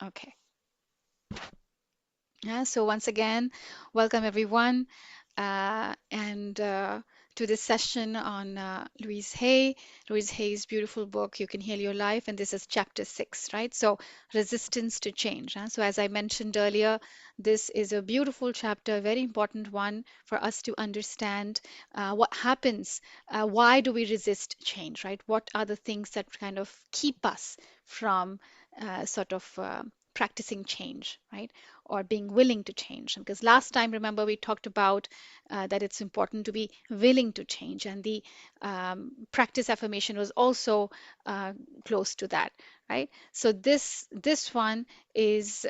Okay. Yeah, so once again, welcome everyone, and to this session on Louise Hay. Louise Hay's beautiful book, You Can Heal Your Life, and this is chapter 6, right? So, resistance to change. So, as I mentioned earlier, this is a beautiful chapter, a very important one for us to understand what happens, why do we resist change, right? What are the things that kind of keep us from sort of practicing change, right? Or being willing to change. Because last time, remember, we talked about that it's important to be willing to change, and the practice affirmation was also uh, close to that, right? So this one is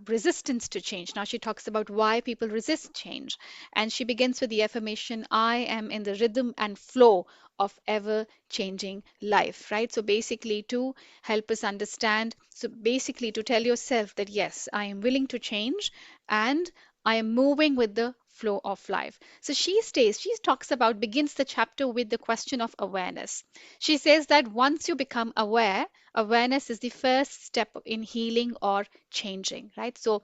resistance to change. Now she talks about why people resist change, and she begins with the affirmation, "I am in the rhythm and flow of ever changing life," right? So basically, to help us understand, so basically, to tell yourself that yes, I am willing to change and I am moving with the flow of life. So she talks about, begins the chapter with the question of awareness. She says that once you become aware, awareness is the first step in healing or changing, right? So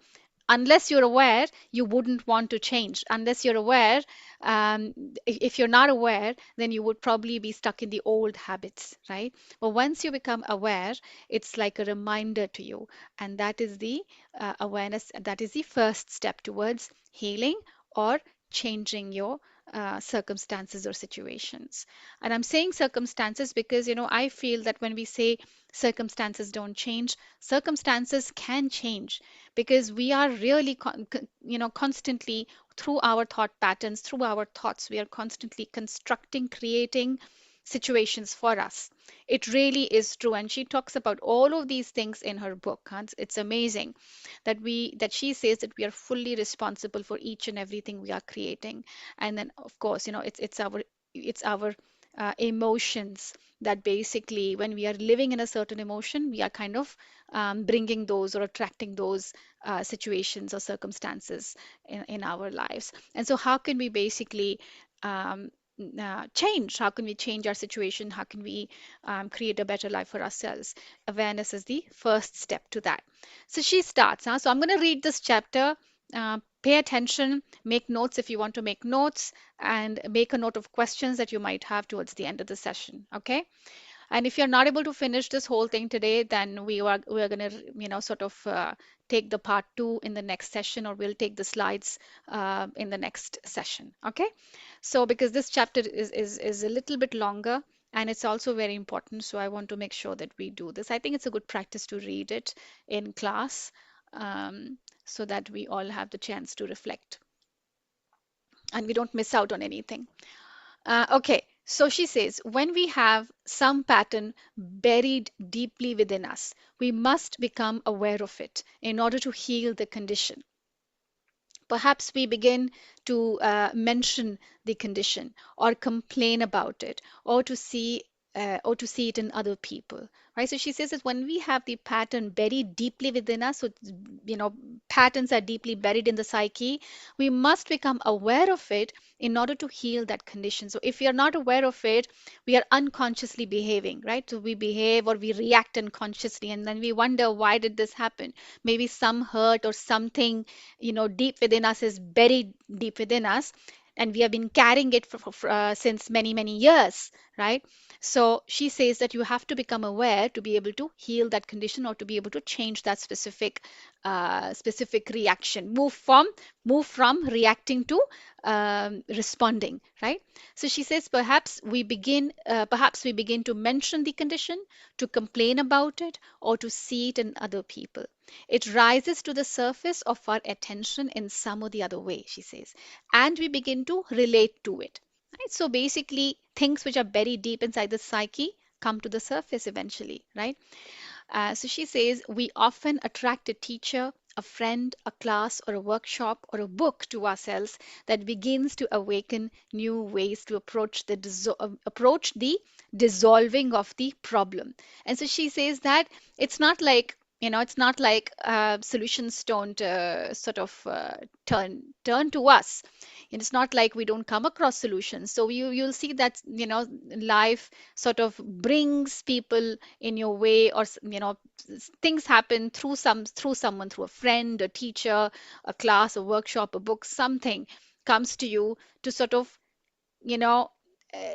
unless you're aware, you wouldn't want to change. Unless you're aware, um, if you're not aware, then you would probably be stuck in the old habits, right? But once you become aware, it's like a reminder to you. And that is the awareness, that is the first step towards healing or changing your circumstances or situations. And I'm saying circumstances because, I feel that when we say circumstances don't change, circumstances can change because we are really, constantly through our thought patterns, through our thoughts, we are constantly constructing, creating situations for us. It really is true. And she talks about all of these things in her book. It's amazing that she says that we are fully responsible for each and everything we are creating. And then of course, it's our emotions that basically when we are living in a certain emotion, we are kind of bringing those or attracting those situations or circumstances in our lives. And so how can we basically um, change? How can we change our situation? How can we create a better life for ourselves? Awareness is the first step to that. So she starts. So I'm going to read this chapter. Pay attention, make notes if you want to make notes, and make a note of questions that you might have towards the end of the session. Okay. And if you're not able to finish this whole thing today, then we are going to, sort of take the part two in the next session, or we'll take the slides in the next session. Okay. So because this chapter is a little bit longer and it's also very important, so I want to make sure that we do this. I think it's a good practice to read it in class so that we all have the chance to reflect and we don't miss out on anything. Okay, so she says, when we have some pattern buried deeply within us, we must become aware of it in order to heal the condition. Perhaps we begin to mention the condition or complain about it or to see it in other people, right? So she says that when we have the pattern buried deeply within us, so you know patterns are deeply buried in the psyche, we must become aware of it in order to heal that condition. So if we are not aware of it, we are unconsciously behaving, right? So we behave or we react unconsciously, and then we wonder, why did this happen? Maybe some hurt or something, deep within us is buried deep within us, and we have been carrying it since many, many years, right? So she says that you have to become aware to be able to heal that condition or to be able to change that specific reaction. Move from reacting to responding, right? So she says perhaps we begin to mention the condition, to complain about it, or to see it in other people. It rises to the surface of our attention in some or the other way, she says, and we begin to relate to it. Right? So basically, things which are buried deep inside the psyche come to the surface eventually, right? So she says, we often attract a teacher, a friend, a class, or a workshop, or a book to ourselves that begins to awaken new ways to approach the dissolving of the problem. And so she says that it's not like solutions don't sort of turn to us. It's not like we don't come across solutions. So you'll see that, life sort of brings people in your way, or things happen through someone, through a friend, a teacher, a class, a workshop, a book, something comes to you to sort of you know,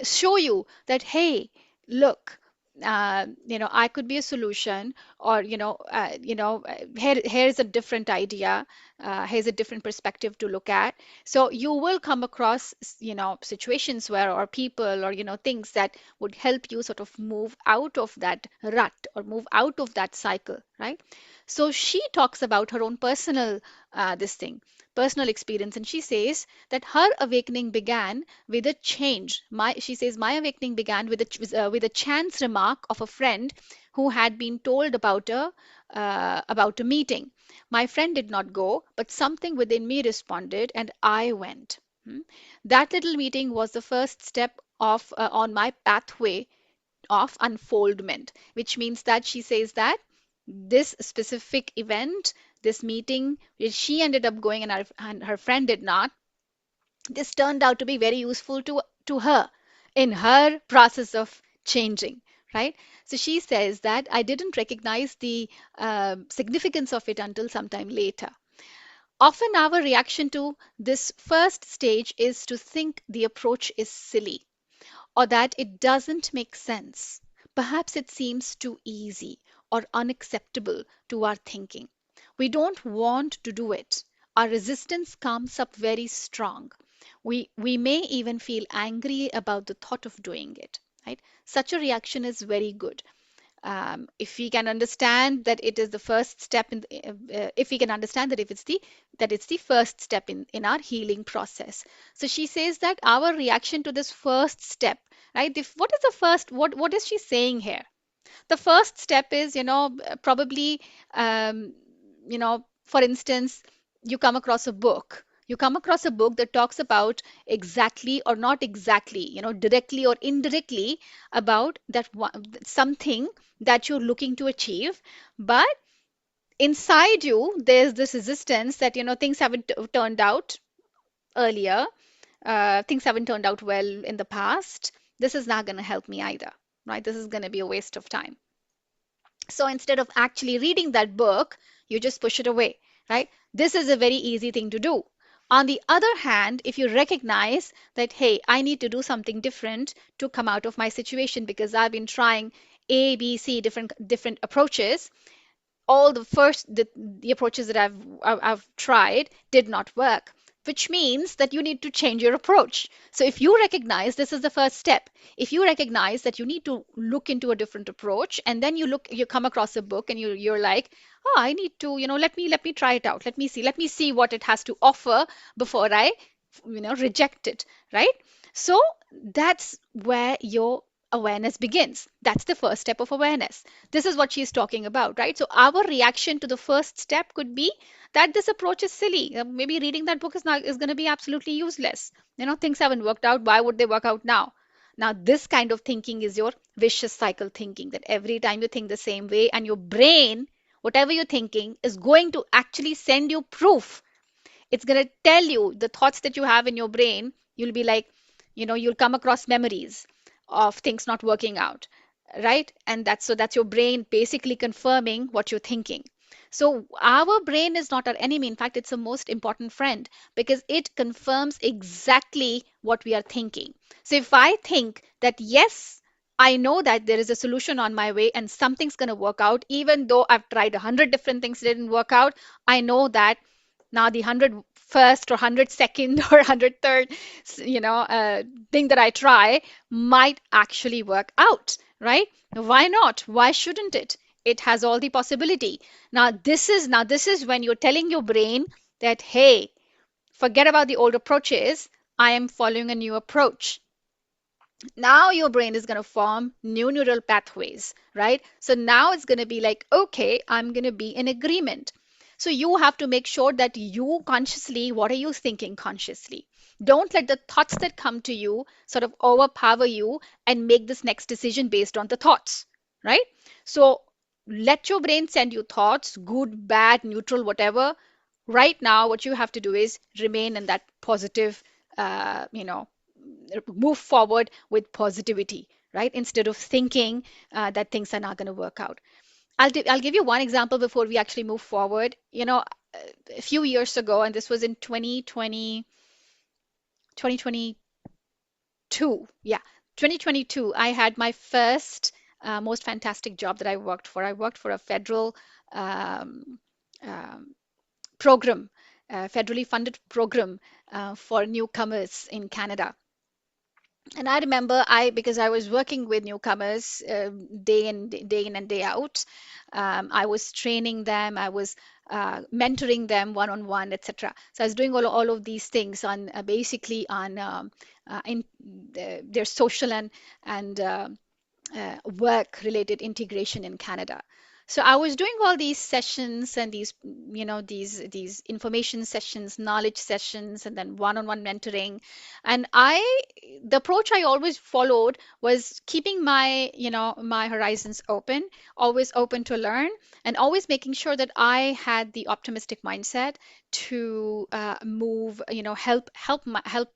show you that, hey, look, I could be a solution, or here's a different idea, here's a different perspective to look at. So you will come across, situations where, or people, or things that would help you sort of move out of that rut or move out of that cycle, right? So she talks about her own personal this thing personal experience, and she says that her awakening began with a change. She says, my awakening began with a chance remark of a friend who had been told about a meeting. My friend did not go, but something within me responded, and I went. Hmm. That little meeting was the first step of on my pathway of unfoldment, which means that she says that this specific event, this meeting, which she ended up going and her friend did not, this turned out to be very useful to her in her process of changing, right? So she says that I didn't recognize the significance of it until sometime later. Often our reaction to this first stage is to think the approach is silly, or that it doesn't make sense. Perhaps it seems too easy or unacceptable to our thinking. We don't want to do it. Our resistance comes up very strong. We may even feel angry about the thought of doing it, right? Such a reaction is very good. If we can understand that it is the first step if we can understand that if it's the that it's the first step in our healing process. So she says that our reaction to this first step, right? What is the first, what is she saying here? The first step is, probably, for instance, you come across a book that talks about exactly or not exactly, directly or indirectly about something that you're looking to achieve, but inside you there's this resistance that things haven't turned out earlier, things haven't turned out well in the past. This is not going to help me either, right? This is going to be a waste of time. So instead of actually reading that book, you just push it away, right? This is a very easy thing to do. On the other hand, if you recognize that, hey, I need to do something different to come out of my situation because I've been trying A, B, C, different approaches, all the approaches that I've tried did not work, which means that you need to change your approach. So if you recognize, this is the first step, if you recognize that you need to look into a different approach, and then you come across a book and you're like, oh, I need to, let me try it out, let me see what it has to offer before I reject it, right? So that's where your awareness begins. That's the first step of awareness. This is what she's talking about, right? So our reaction to the first step could be that this approach is silly. Maybe reading that book is going to be absolutely useless. Things haven't worked out. Why would they work out now? Now, this kind of thinking is your vicious cycle thinking, that every time you think the same way, and your brain, whatever you're thinking, is going to actually send you proof. It's going to tell you the thoughts that you have in your brain. You'll be like, you'll come across memories of things not working out, right? And that's your brain basically confirming what you're thinking. So our brain is not our enemy. In fact, it's a most important friend because it confirms exactly what we are thinking. So if I think that, yes, I know that there is a solution on my way and something's going to work out, even though I've tried 100 different things that didn't work out, I know that now the 101st or 102nd or 103rd thing that I try might actually work out, right? Why not? Why shouldn't it? It has all the possibility. Now this is when you're telling your brain that, hey, forget about the old approaches, I am following a new approach. Now your brain is going to form new neural pathways, right? So now it's going to be like, okay, I'm going to be in agreement. So you have to make sure that you consciously, what are you thinking consciously? Don't let the thoughts that come to you sort of overpower you and make this next decision based on the thoughts, right? So let your brain send you thoughts, good, bad, neutral, whatever. Right now, what you have to do is remain in that positive you know, move forward with positivity, right? Instead of thinking that things are not going to work out. I'll give you one example before we actually move forward. A few years ago, and this was in 2022. Yeah, 2022, I had my first most fantastic job that I worked for. I worked for a federal um, um, program, federally funded program for newcomers in Canada. And I remember because I was working with newcomers day in and day out. I was training them, I was mentoring them one on one, etc. So I was doing all of these things on basically on in their social and work related integration in Canada. So I was doing all these sessions and these information sessions, knowledge sessions, and then one-on-one mentoring. And the approach I always followed was keeping my horizons open, always open to learn, and always making sure that I had the optimistic mindset to move, help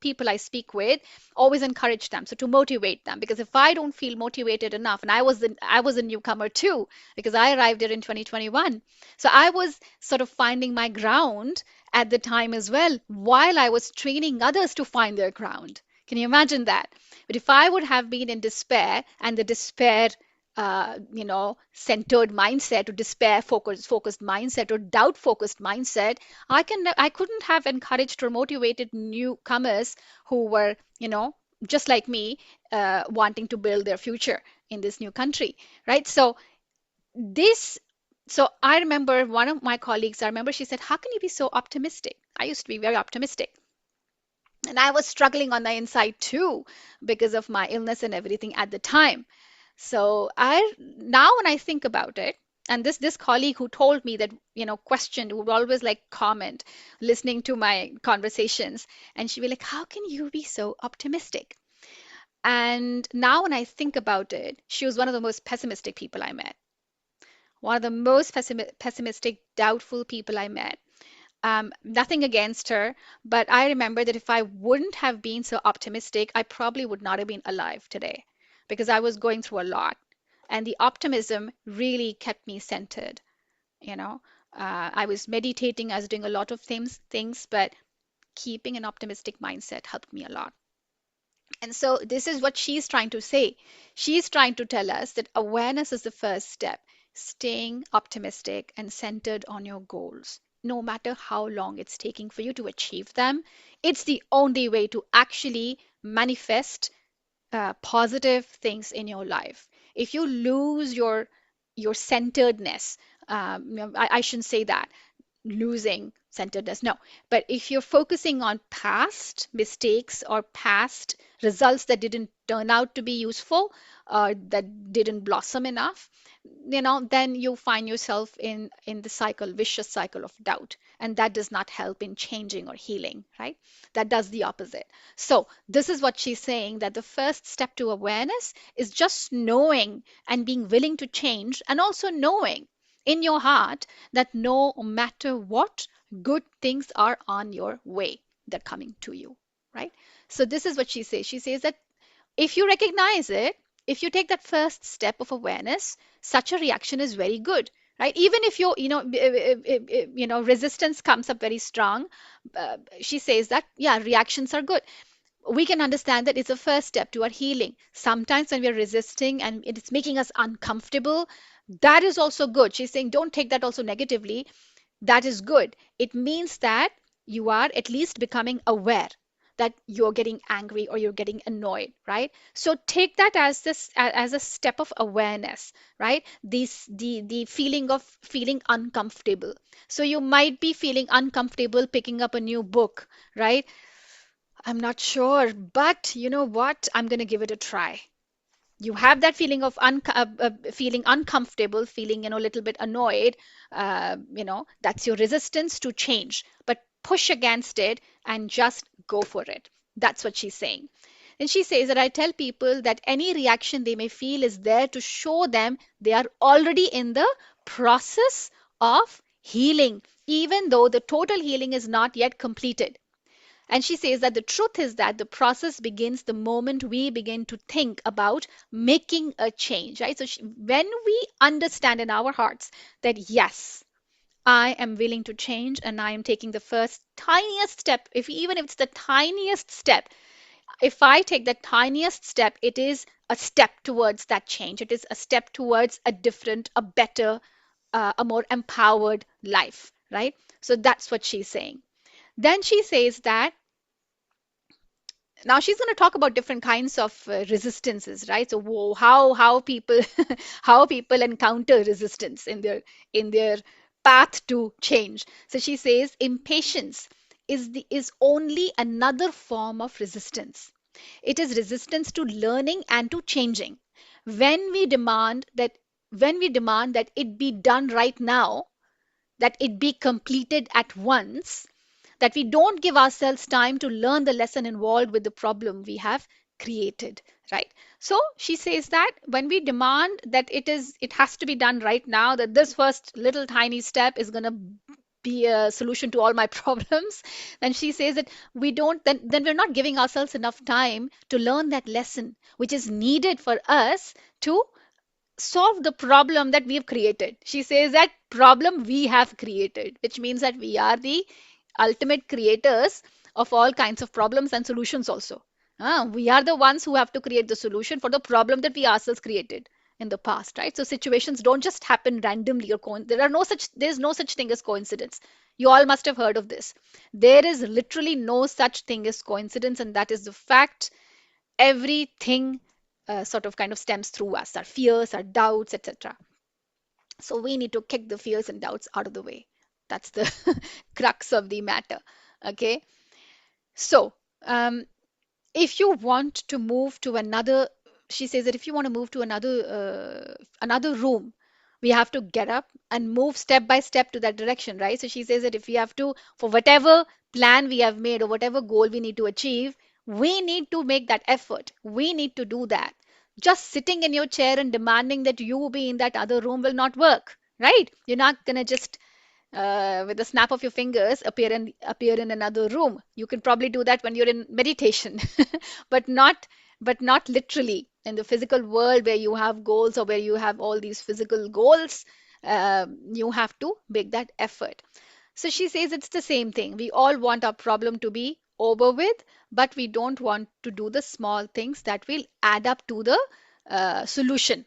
people I speak with, always encourage them, so to motivate them, because if I don't feel motivated enough, and I was a newcomer too, because I arrived here in 2021, so I was sort of finding my ground at the time as well, while I was training others to find their ground. Can you imagine that? But if I would have been in despair, and the despair centered mindset, or despair focused mindset, or doubt focused mindset, I couldn't have encouraged or motivated newcomers who were, just like me, wanting to build their future in this new country, right? This, so I remember one of my colleagues, I remember she said, "How can you be so optimistic?" I used to be very optimistic. And I was struggling on the inside too because of my illness and everything at the time. So I now when I think about it, and this colleague who told me that, questioned, would always like comment, listening to my conversations, and she'd be like, "How can you be so optimistic?" And now when I think about it, she was one of the most pessimistic people I met. One of the most pessimistic, doubtful people I met. Nothing against her, but I remember that if I wouldn't have been so optimistic, I probably would not have been alive today, because I was going through a lot. And the optimism really kept me centered. You know, I was meditating, I was doing a lot of things, but keeping an optimistic mindset helped me a lot. And so this is what she's trying to say. She's trying to tell us that awareness is the first step, staying optimistic and centered on your goals. No matter how long it's taking for you to achieve them, it's the only way to actually manifest positive things in your life. If you lose your centeredness, I shouldn't say that, losing centeredness. No, but if you're focusing on past mistakes or past results that didn't turn out to be useful, that didn't blossom enough, then you find yourself in the vicious cycle of doubt, and that does not help in changing or healing, right? That does the opposite. So this is what she's saying, that the first step to awareness is just knowing and being willing to change, and also knowing in your heart that no matter what, good things are on your way. They're coming to you, right? So this is what she says. She says that if you recognize it, if you take that first step of awareness, such a reaction is very good, right? Even if resistance comes up very strong, she says that, yeah, reactions are good. We can understand that it's a first step to our healing. Sometimes when we're resisting and it's making us uncomfortable, that is also good. She's saying don't take that also negatively. That is good. It means that you are at least becoming aware that you're getting angry or you're getting annoyed, right? So take that as a step of awareness, right? The feeling of feeling uncomfortable. So you might be feeling uncomfortable picking up a new book, right? I'm not sure, but you know what? I'm going to give it a try. You have that feeling of feeling uncomfortable, feeling, a little bit annoyed. That's your resistance to change. But push against it and just go for it. That's what she's saying. And she says that I tell people that any reaction they may feel is there to show them they are already in the process of healing, even though the total healing is not yet completed. And she says that the truth is that the process begins the moment we begin to think about making a change, right? So when we understand in our hearts that yes, I am willing to change and I am taking the first tiniest step, if even if it's the tiniest step, if I take the tiniest step, it is a step towards that change. It is a step towards a different, a better, a more empowered life, right? So that's what she's saying. Then she says that now she's going to talk about different kinds of resistances, right? So how people how people encounter resistance in their path to change. So she says impatience is only another form of resistance. It is resistance to learning and to changing. When we demand that when we demand that it be done right now, that it be completed at once, that we don't give ourselves time to learn the lesson involved with the problem we have created, right? So she says that when we demand that it has to be done right now, that this first little tiny step is going to be a solution to all my problems, then she says that we don't then we're not giving ourselves enough time to learn that lesson which is needed for us to solve the problem that we have created. She says that problem we have created, which means that we are the ultimate creators of all kinds of problems and solutions also. We are the ones who have to create the solution for the problem that we ourselves created in the past, right? So situations don't just happen randomly or there's no such thing as coincidence. You all must have heard of this. There is literally no such thing as coincidence, and that is the fact. Everything sort of kind of stems through us, our fears, our doubts, etc. So we need to kick the fears and doubts out of the way. That's the crux of the matter. Okay. So if you want to move to another, she says that if you want to move to another room, we have to get up and move step by step to that direction, right? So she says that if we have to, for whatever plan we have made or whatever goal we need to achieve, we need to make that effort. We need to do that. Just sitting in your chair and demanding that you be in that other room will not work, right? You're not gonna just with the snap of your fingers appear in another room. You can probably do that when you're in meditation, but not literally in the physical world where you have goals or where you have all these physical goals. You have to make that effort. So she says it's the same thing. We all want our problem to be over with, but we don't want to do the small things that will add up to the solution.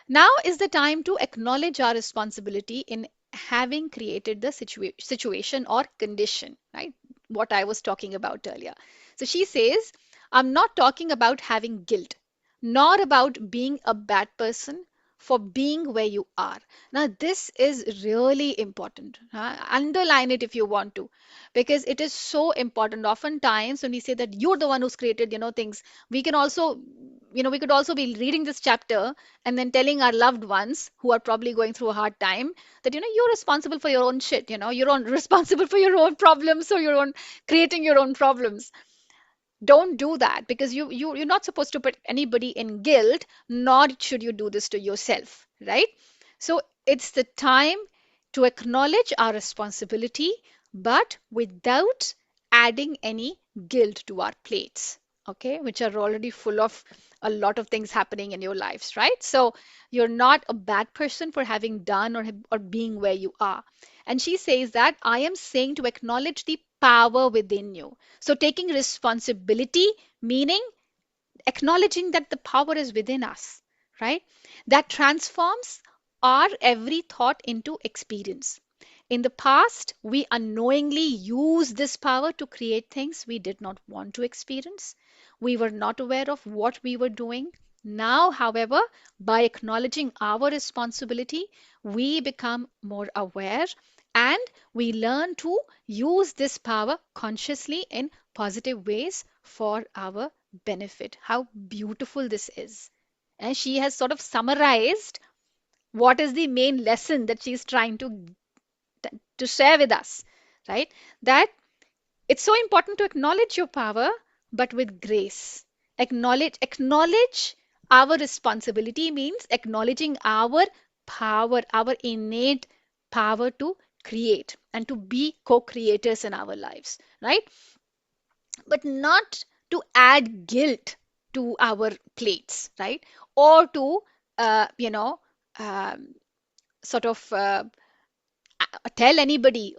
Now is the time to acknowledge our responsibility in having created the situation or condition, right? What I was talking about earlier. So she says, I'm not talking about having guilt, nor about being a bad person for being where you are. Now, this is really important. Underline it if you want to, because it is so important. Oftentimes, when we say that you're the one who's created, things, we can also, we could also be reading this chapter and then telling our loved ones who are probably going through a hard time that you're responsible for your own shit, you're responsible for your own problems or your own creating your own problems. Don't do that, because you're not supposed to put anybody in guilt, nor should you do this to yourself, right? So it's the time to acknowledge our responsibility, but without adding any guilt to our plates, okay, which are already full of a lot of things happening in your lives, right? So you're not a bad person for having done or being where you are. And she says that I am saying to acknowledge the power within you. So taking responsibility, meaning acknowledging that the power is within us, right? That transforms our every thought into experience. In the past, we unknowingly used this power to create things we did not want to experience. We were not aware of what we were doing. Now, however, by acknowledging our responsibility, we become more aware and we learn to use this power consciously in positive ways for our benefit. How beautiful this is. And she has sort of summarized what is the main lesson that she's trying to share with us, right? That it's so important to acknowledge your power, but with grace. Acknowledge our responsibility means acknowledging our power, our innate power to create and to be co-creators in our lives, right? but not to add guilt to our plates, right? Or to, uh, you know, um, sort of tell anybody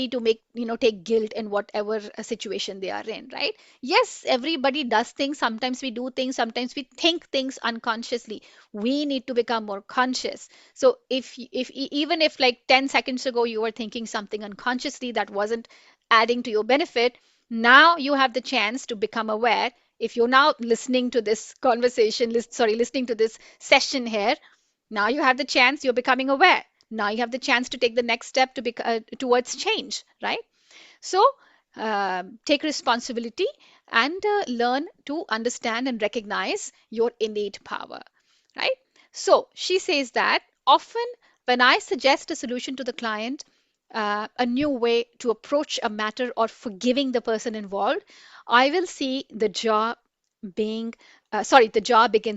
to make, take guilt in whatever situation they are in, right? Yes, everybody does things. Sometimes we do things, sometimes we think things unconsciously. We need to become more conscious. So even if like 10 seconds ago you were thinking something unconsciously that wasn't adding to your benefit, now you have the chance to become aware. If you're now listening to this conversation, listening to this session here, now you have the chance, you're becoming aware. Now you have the chance to take the next step towards change, right? So take responsibility and learn to understand and recognize your innate power, right? So she says that often when I suggest a solution to the client, a new way to approach a matter or forgiving the person involved, I will see the jaw begins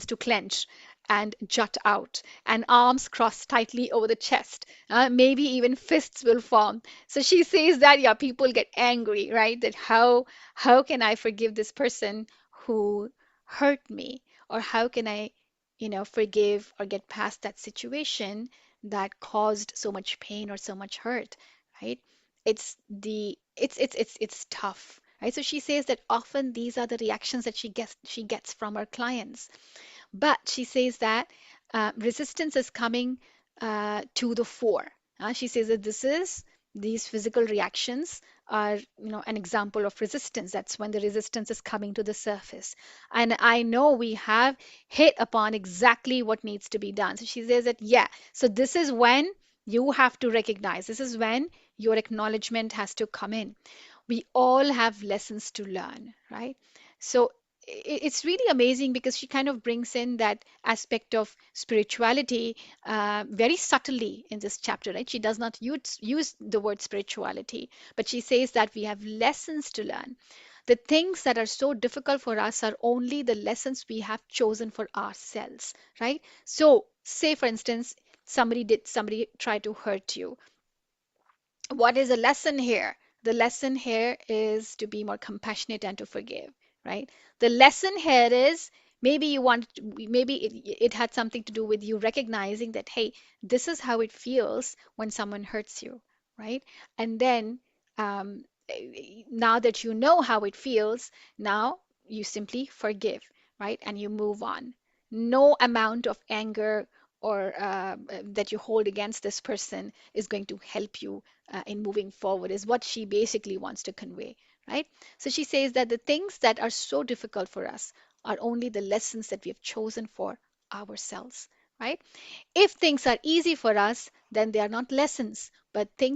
to clench and jut out, and arms cross tightly over the chest. Maybe even fists will form. So she says that, yeah, people get angry, right? That how can I forgive this person who hurt me? Or how can I, forgive or get past that situation that caused so much pain or so much hurt, right? It's tough, right? So she says that often these are the reactions that she gets from her clients. But she says that resistance is coming to the fore. She says that these physical reactions are, an example of resistance. That's when the resistance is coming to the surface. And I know we have hit upon exactly what needs to be done. So she says that, yeah, so this is when you have to recognize, this is when your acknowledgement has to come in. We all have lessons to learn, right? So it's really amazing because she kind of brings in that aspect of spirituality very subtly in this chapter, right? She does not use the word spirituality, but she says that we have lessons to learn. The things that are so difficult for us are only the lessons we have chosen for ourselves, right? So, say for instance, somebody tried to hurt you. What is the lesson here? The lesson here is to be more compassionate and to forgive, right? The lesson here is maybe it had something to do with you recognizing that, hey, this is how it feels when someone hurts you, right? And then um, now that you know how it feels, now you simply forgive, right? And you move on. No amount of anger or that you hold against this person is going to help you in moving forward, is what she basically wants to convey, right? So she says that the things that are so difficult for us are only the lessons that we have chosen for ourselves, right? If things are easy for us, then they are not lessons, but they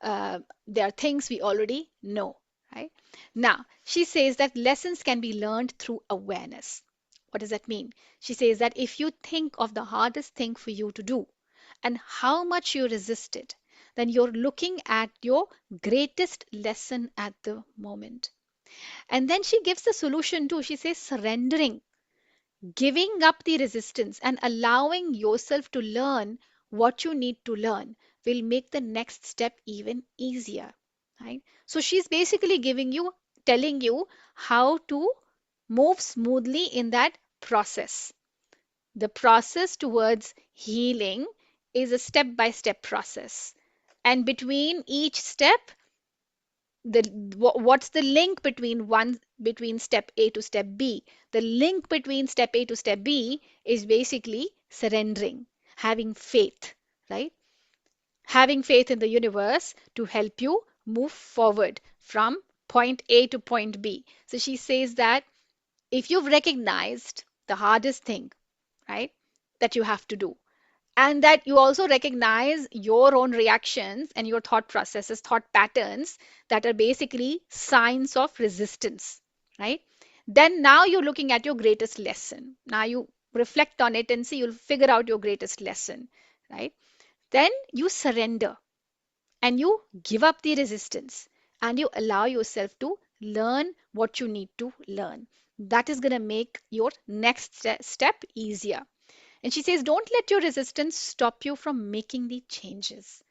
are things we already know, right? Now, she says that lessons can be learned through awareness. What does that mean? She says that if you think of the hardest thing for you to do and how much you resist it, then you're looking at your greatest lesson at the moment. And then she gives the solution too. She says surrendering, giving up the resistance and allowing yourself to learn what you need to learn will make the next step even easier, right? So she's basically telling you how to move smoothly in that process. The process towards healing is a step by step process, and between each step, what's the link between step A to step B? The link between step A to step B is basically surrendering, having faith, right? Having faith in the universe to help you move forward from point A to point B. So she says that if you've recognized the hardest thing, right, that you have to do, and that you also recognize your own reactions and your thought processes, thought patterns that are basically signs of resistance, right? Then now you're looking at your greatest lesson. Now you reflect on it and see, you'll figure out your greatest lesson, right? Then you surrender and you give up the resistance and you allow yourself to learn what you need to learn. That is going to make your next step easier. And she says, don't let your resistance stop you from making the changes.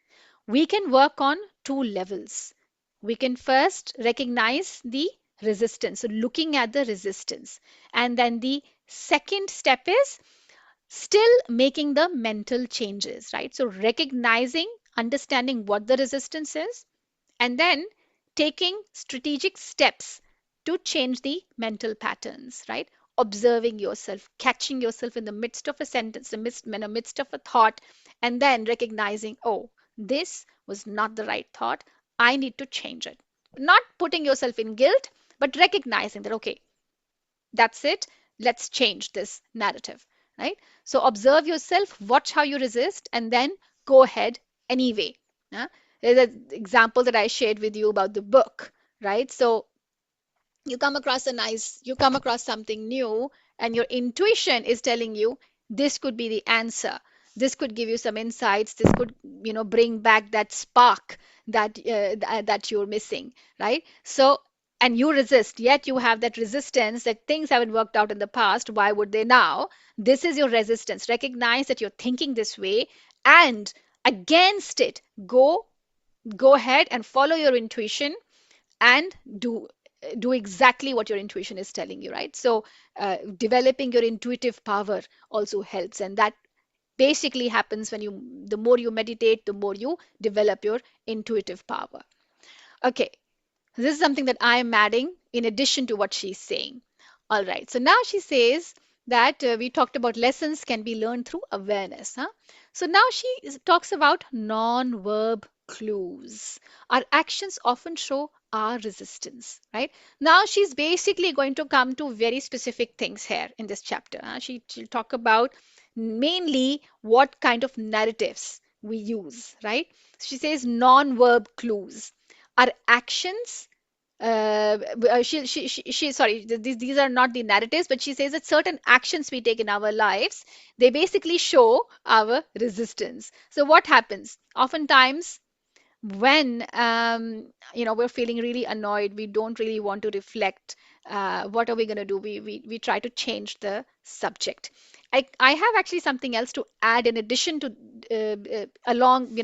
We can work on two levels. We can first recognize the resistance. So looking at the resistance. And then the second step is still making the mental changes, right? So recognizing, understanding what the resistance is, and then taking strategic steps to change the mental patterns, right? Observing yourself, catching yourself in the midst of a sentence, in the midst of a thought, and then recognizing, oh, this was not the right thought. I need to change it. Not putting yourself in guilt, but recognizing that, okay, that's it. Let's change this narrative, right? So observe yourself, watch how you resist, and then go ahead anyway. There's an example that I shared with you about the book, right? So you come across something new, and your intuition is telling you this could be the answer. This could give you some insights. This could, bring back that spark that you're missing, right? So, and you resist, yet you have that resistance that things haven't worked out in the past. Why would they now? This is your resistance. Recognize that you're thinking this way, and against it, go ahead and follow your intuition and do exactly what your intuition is telling you, right? So developing your intuitive power also helps, and that basically happens when the more you meditate, the more you develop your intuitive power. Okay, this is something that I am adding in addition to what she's saying. All right. So now she says that we talked about lessons can be learned through awareness. Huh? So now she talks about non-verb clues. Our actions often show our resistance, right? Now she's basically going to come to very specific things here in this chapter. She'll talk about mainly what kind of narratives we use, right? She says non-verb clues. Our actions sorry, these are not the narratives, but she says that certain actions we take in our lives, they basically show our resistance. So what happens oftentimes when we're feeling really annoyed, we don't really want to reflect. What are we going to do? We try to change the subject. I have actually something else to add in addition to along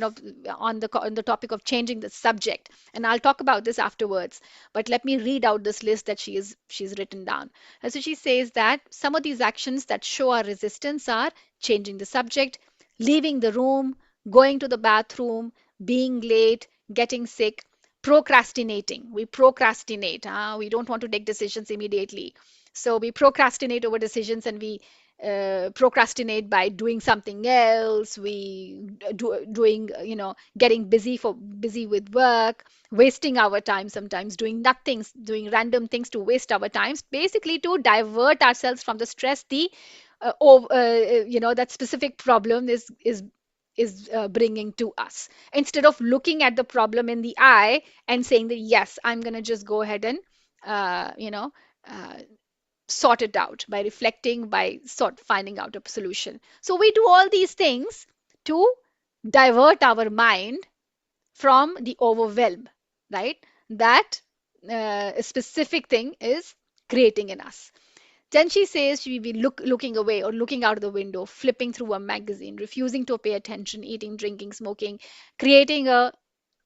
on the topic of changing the subject, and I'll talk about this afterwards. But let me read out this list that she's written down. And so she says that some of these actions that show our resistance are changing the subject, leaving the room, going to the bathroom, being late, getting sick, procrastinating. We procrastinate. We don't want to take decisions immediately. So we procrastinate over decisions, and we procrastinate by doing something else. We doing, getting busy with work, wasting our time sometimes, doing nothing, doing random things to waste our times, basically to divert ourselves from the stress that specific problem is bringing to us, instead of looking at the problem in the eye and saying that yes, I'm going to just go ahead and uh, you know uh, sort it out by reflecting, by finding out a solution. So we do all these things to divert our mind from the overwhelm, right? That a specific thing is creating in us. Then she says she will be looking away or looking out of the window, flipping through a magazine, refusing to pay attention, eating, drinking, smoking, creating a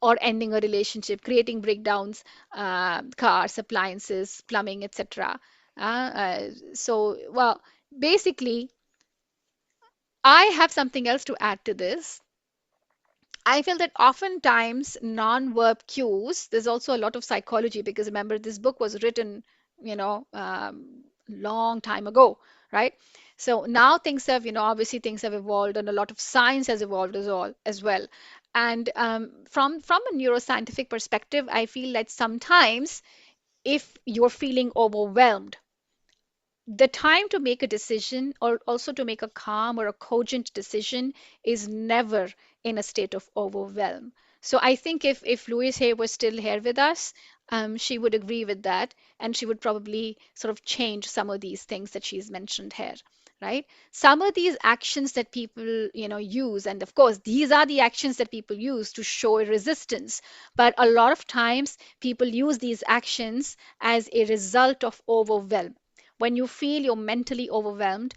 or ending a relationship, creating breakdowns, cars, appliances, plumbing, etc. Well, basically, I have something else to add to this. I feel that oftentimes non-verb cues, there's also a lot of psychology because remember, this book was written, long time ago, right? So now things have, obviously things have evolved and a lot of science has evolved as well. And from a neuroscientific perspective, I feel that sometimes if you're feeling overwhelmed, the time to make a decision or also to make a calm or a cogent decision is never in a state of overwhelm. So I think if Louise Hay was still here with us, she would agree with that, and she would probably sort of change some of these things that she's mentioned here, right? Some of these actions that people, use, and of course, these are the actions that people use to show resistance. But a lot of times, people use these actions as a result of overwhelm. When you feel you're mentally overwhelmed,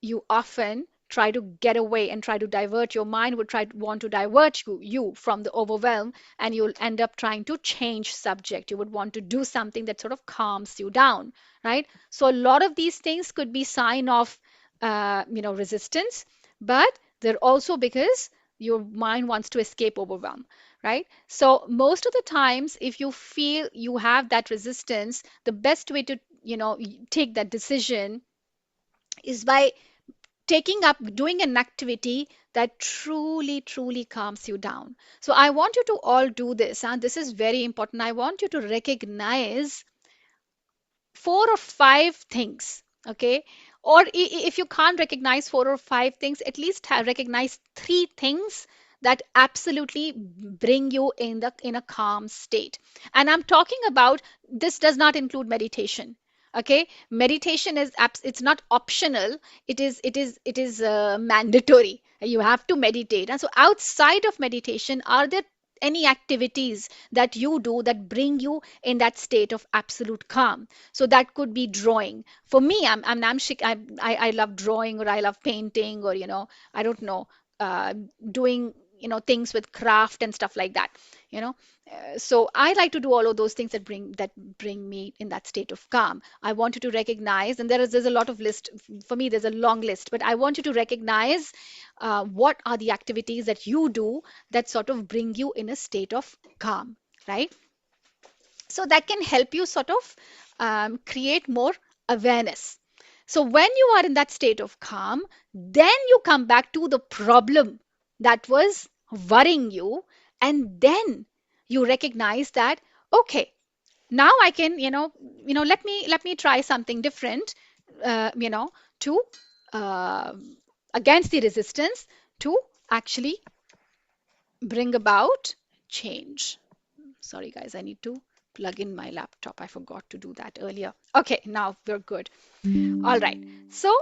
you often try to get away and try to divert your mind, would try to want to divert you from the overwhelm, and you'll end up trying to change subject. You would want to do something that sort of calms you down, right? So a lot of these things could be sign of resistance, but they're also because your mind wants to escape overwhelm, right? So most of the times, if you feel you have that resistance, the best way to take that decision is by taking up doing an activity that truly truly calms you down. So I want you to all do this, and this is very important. I want you to recognize 4 or 5 things, okay? Or if you can't recognize 4 or 5 things, at least recognize 3 things that absolutely bring you in a calm state. And I'm talking about, this does not include meditation. Okay, meditation is it's not optional. It is mandatory. You have to meditate. And so outside of meditation, are there any activities that you do that bring you in that state of absolute calm? So that could be drawing. For me, I love drawing, or I love painting, or I don't know, uh, doing things with craft and stuff like that. You know, so I like to do all of those things that bring me in that state of calm. I want you to recognize, and there's a lot of list for me. There's a long list, but I want you to recognize what are the activities that you do that sort of bring you in a state of calm, right? So that can help you sort of create more awareness. So when you are in that state of calm, then you come back to the problem that was worrying you, and then you recognize that, okay, now I can, let me try something different, to uh, against the resistance, to actually bring about change. Sorry, guys, I need to plug in my laptop. I forgot to do that earlier. Okay, now we're good. All right. So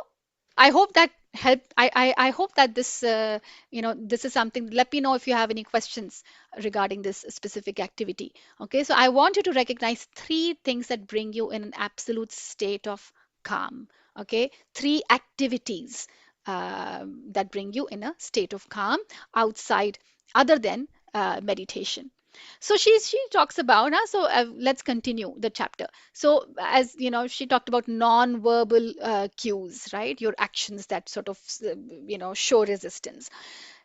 I hope that helped. I hope that this is something. Let me know if you have any questions regarding this specific activity. Okay, so I want you to recognize 3 things that bring you in an absolute state of calm. Okay, 3 activities that bring you in a state of calm outside, other than meditation. So she talks about, let's continue the chapter. So as you know, she talked about non-verbal cues, right? Your actions that sort of show resistance.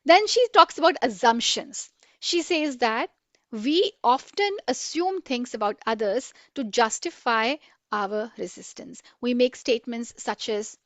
Then she talks about assumptions. She says that we often assume things about others to justify our resistance. We make statements such as,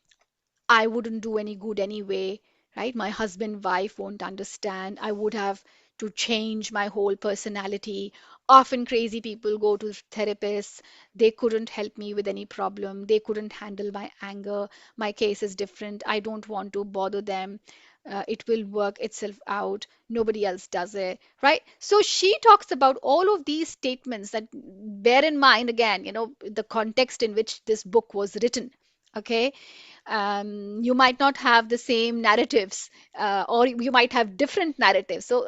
I wouldn't do any good anyway, right? My husband, wife won't understand. I would have to change my whole personality. Often crazy people go to therapists. They couldn't help me with any problem. They couldn't handle my anger. My case is different. I don't want to bother them. It will work itself out. Nobody else does it, right? So she talks about all of these statements that, bear in mind again, the context in which this book was written. Okay, you might not have the same narratives, or you might have different narratives. So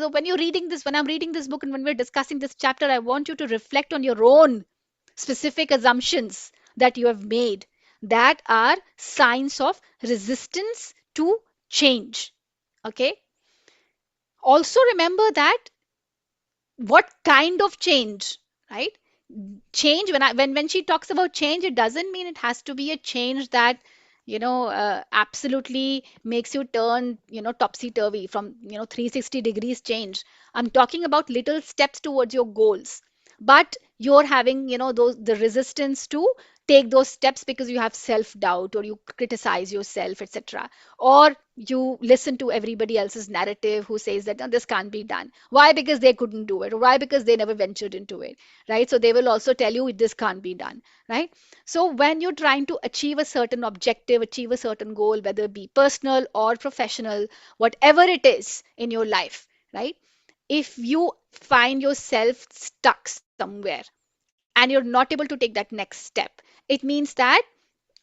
when you're reading this, when I'm reading this book and when we're discussing this chapter, I want you to reflect on your own specific assumptions that you have made that are signs of resistance to change. Okay, also remember that, what kind of change, right? Change, when she talks about change, it doesn't mean it has to be a change that absolutely makes you turn topsy turvy from 360 degrees change. I'm talking about little steps towards your goals, but you're having those the resistance to take those steps because you have self doubt, or you criticize yourself, etc., or you listen to everybody else's narrative who says that, "No, this can't be done." Why? Because they couldn't do it, or why? Because they never ventured into it, right? So they will also tell you this can't be done, right? So when you're trying to achieve a certain objective, achieve a certain goal, whether it be personal or professional, whatever it is in your life, right? If you find yourself stuck somewhere and you're not able to take that next step, it means that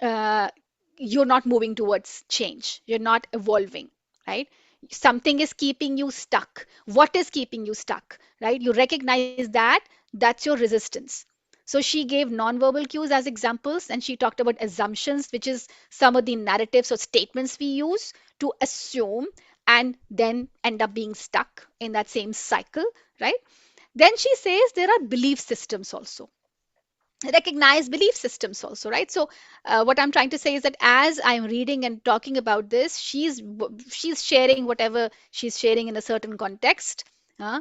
uh, you're not moving towards change. You're not evolving, right? Something is keeping you stuck. What is keeping you stuck, right? You recognize that, that's your resistance. So she gave nonverbal cues as examples, and she talked about assumptions, which is some of the narratives or statements we use to assume and then end up being stuck in that same cycle, right? Then she says there are belief systems also, recognize belief systems also, right? So what I'm trying to say is that as I'm reading and talking about this, she's sharing whatever she's sharing in a certain context, uh,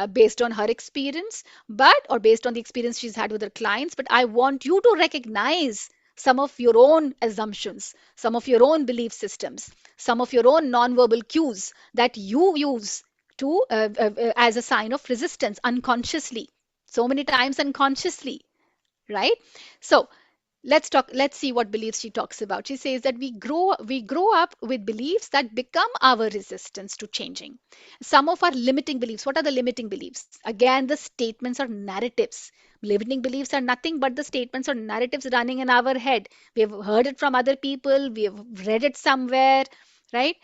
based on her experience, but or based on the experience she's had with her clients. But I want you to recognize some of your own assumptions, some of your own belief systems, some of your own nonverbal cues that you use to as a sign of resistance unconsciously, so many times unconsciously, right? So let's see what beliefs she talks about. She says that we grow up with beliefs that become our resistance to changing. Some of our limiting beliefs. What are the limiting beliefs? Again, the statements or narratives. Limiting beliefs are nothing but the statements or narratives running in our head. We have heard it from other people, we have read it somewhere, right?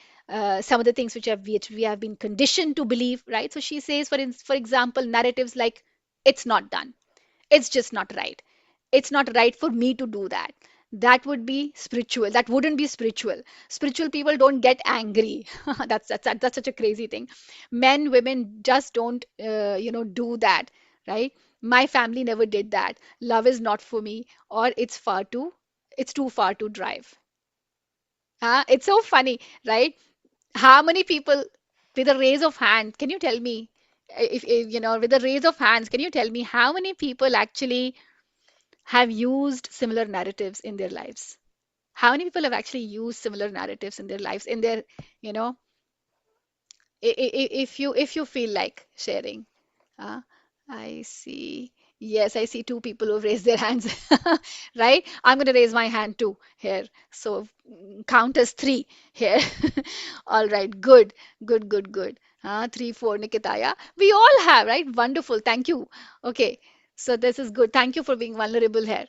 Some of the things which we have been conditioned to believe, right? So she says, for example, narratives like it's not done, it's just not right, it's not right for me to do that. That would be spiritual, that wouldn't be spiritual. Spiritual people don't get angry. That's such a crazy thing. Men, women just don't do that, right? My family never did that. Love is not for me, or it's too far to drive. It's so funny, right? How many people, with a raise of hand, can you tell me, if with a raise of hands, can you tell me how many people actually have used similar narratives in their lives? How many people have actually used similar narratives in their lives, in their, you know, if you feel like sharing? Uh, I see. Yes, I see two people who've raised their hands. Right? I'm going to raise my hand too here. So count as three here. All right. Good. Good, good, good. Three, four, Nikitaya. We all have, right? Wonderful. Thank you. Okay. So this is good. Thank you for being vulnerable here.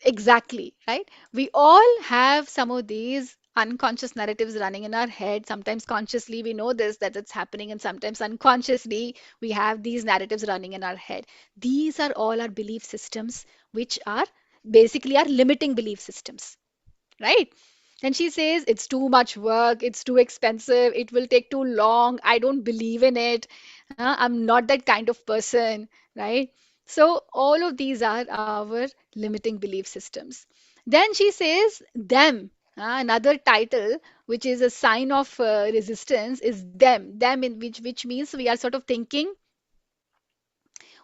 Exactly, right? We all have some of these unconscious narratives running in our head. Sometimes consciously we know this, that it's happening, and sometimes unconsciously we have these narratives running in our head. These are all our belief systems, which are basically our limiting belief systems, right? And she says, it's too much work, it's too expensive, it will take too long, I don't believe in it, I'm not that kind of person, right? So, all of these are our limiting belief systems. Then she says, them, another title, which is a sign of resistance, is them, in which means we are sort of thinking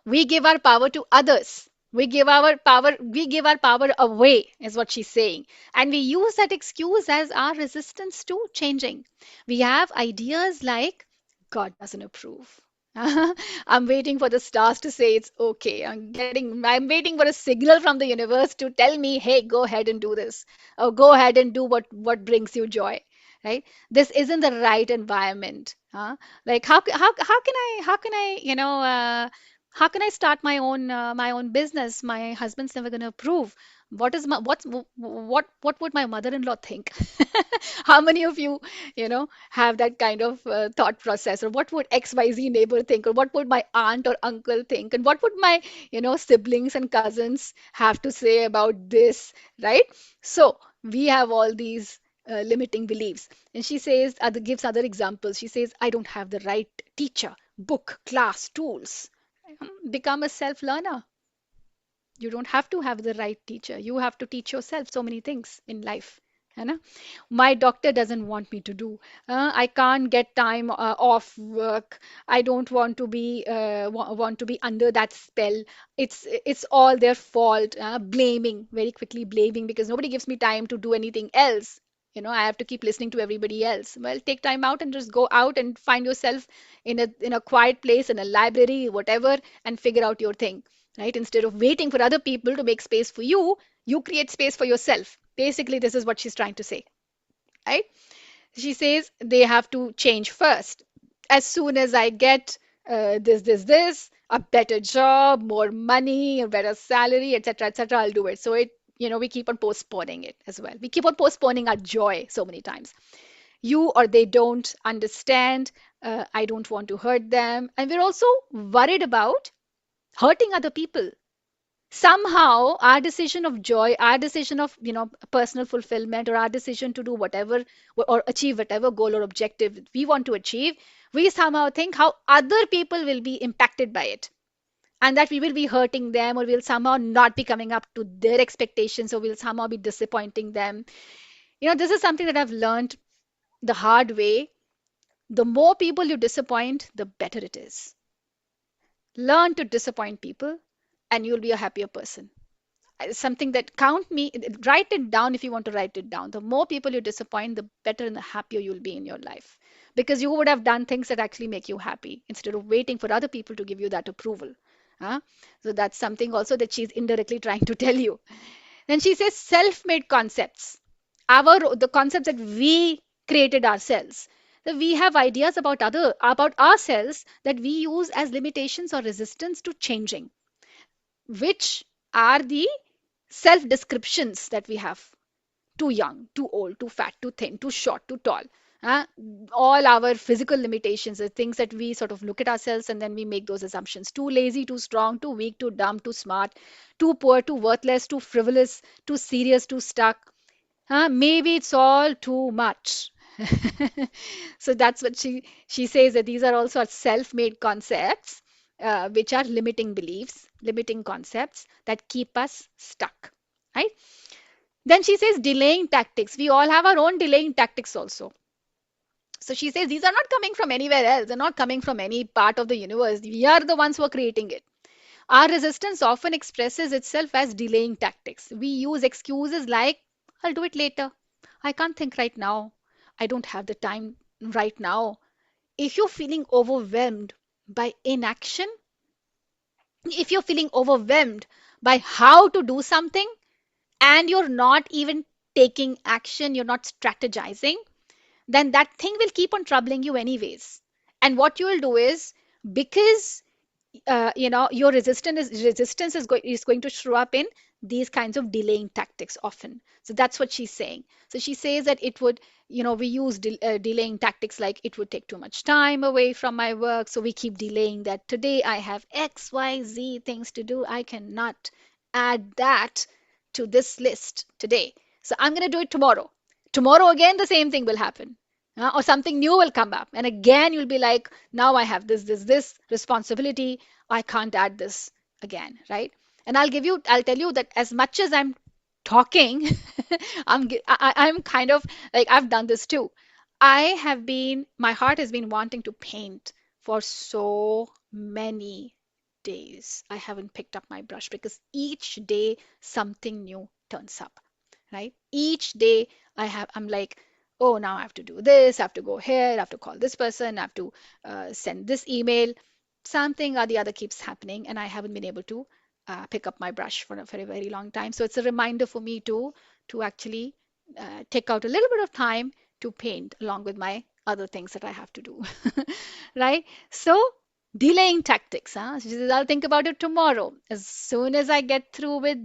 we give our power to others, we give our power away, is what she's saying. And we use that excuse as our resistance to changing. We have ideas like God doesn't approve. I'm waiting for the stars to say it's okay. I'm waiting for a signal from the universe to tell me, hey, go ahead and do this, or go ahead and do what brings you joy, right? This isn't the right environment. Like how can I start my own business? My husband's never going to approve. What would my mother-in-law think? How many of you, have that kind of thought process? Or what would XYZ neighbor think? Or what would my aunt or uncle think? And what would my, siblings and cousins have to say about this, right? So we have all these limiting beliefs. And she says, gives other examples. She says, I don't have the right teacher, book, class, tools. Become a self learner. You don't have to have the right teacher. You have to teach yourself so many things in life. है ना? My doctor doesn't want me to do. I can't get time off work. I don't want to be under that spell. It's all their fault. Blaming, very quickly blaming, because nobody gives me time to do anything else. I have to keep listening to everybody else. Well, take time out and just go out and find yourself in a quiet place, in a library, whatever, and figure out your thing, right? Instead of waiting for other people to make space for you, you create space for yourself. Basically, this is what she's trying to say, right? She says they have to change first. As soon as I get this, a better job, more money, a better salary, etc., I'll do it. So we keep on postponing it as well. We keep on postponing our joy so many times. You or they don't understand. I don't want to hurt them. And we're also worried about hurting other people. Somehow our decision of joy, our decision of, personal fulfillment, or our decision to do whatever or achieve whatever goal or objective we want to achieve, we somehow think how other people will be impacted by it, and that we will be hurting them, or we'll somehow not be coming up to their expectations, or we'll somehow be disappointing them. This is something that I've learned the hard way. The more people you disappoint, the better it is. Learn to disappoint people, and you'll be a happier person. Something that count me, write it down. If you want to write it down, the more people you disappoint, the better and the happier you'll be in your life, because you would have done things that actually make you happy instead of waiting for other people to give you that approval. Huh? So that's something also that she's indirectly trying to tell you. Then she says self-made concepts, our the concepts that we created ourselves, that we have ideas about ourselves that we use as limitations or resistance to changing, which are the self descriptions that we have: too young, too old, too fat, too thin, too short, too tall. Uh, all our physical limitations, the things that we sort of look at ourselves and then we make those assumptions: too lazy, too strong, too weak, too dumb, too smart, too poor, too worthless, too frivolous, too serious, too stuck. Maybe it's all too much. So that's what she says, that these are also self-made concepts, which are limiting beliefs, limiting concepts that keep us stuck. Right? Then she says delaying tactics. We all have our own delaying tactics also. So she says these are not coming from anywhere else. They're not coming from any part of the universe. We are the ones who are creating it. Our resistance often expresses itself as delaying tactics. We use excuses like, I'll do it later. I can't think right now. I don't have the time right now. If you're feeling overwhelmed by inaction, if you're feeling overwhelmed by how to do something, and you're not even taking action, you're not strategizing, then that thing will keep on troubling you anyways. And what you will do is, because your resistance is going to show up in these kinds of delaying tactics often. So that's what she's saying. So she says that it would, we use delaying tactics like, it would take too much time away from my work, so we keep delaying that. Today I have XYZ things to do, I cannot add that to this list today, so I'm going to do it tomorrow. Tomorrow again the same thing will happen. Or something new will come up, and again you'll be like, now I have this responsibility, I can't add this again, right? And I'll tell you that as much as I'm talking, I'm kind of like, I've done this too. My heart has been wanting to paint for so many days. I haven't picked up my brush because each day something new turns up, right? Each day I'm like, oh, now I have to do this, I have to go here, I have to call this person, I have to send this email. Something or the other keeps happening, and I haven't been able to pick up my brush for a very long time. So it's a reminder for me to actually take out a little bit of time to paint along with my other things that I have to do. Right? So delaying tactics, huh? She says, I'll think about it tomorrow. As soon as I get through with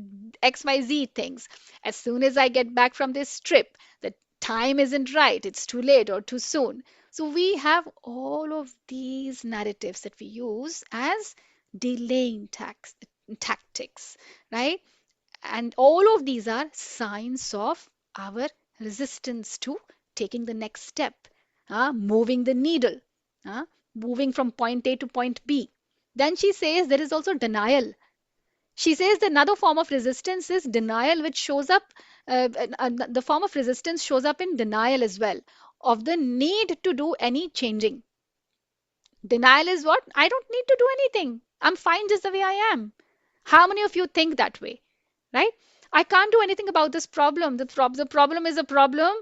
XYZ things, as soon as I get back from this trip, the time isn't right, it's too late or too soon. So we have all of these narratives that we use as delaying tactics, right? And all of these are signs of our resistance to taking the next step, moving the needle, uh, moving from point A to point B. Then she says there is also denial. She says that another form of resistance is denial, which shows up, the form of resistance shows up in denial as well, of the need to do any changing. Denial is what? I don't need to do anything. I'm fine just the way I am. How many of you think that way? Right? I can't do anything about this problem. The problem is a problem.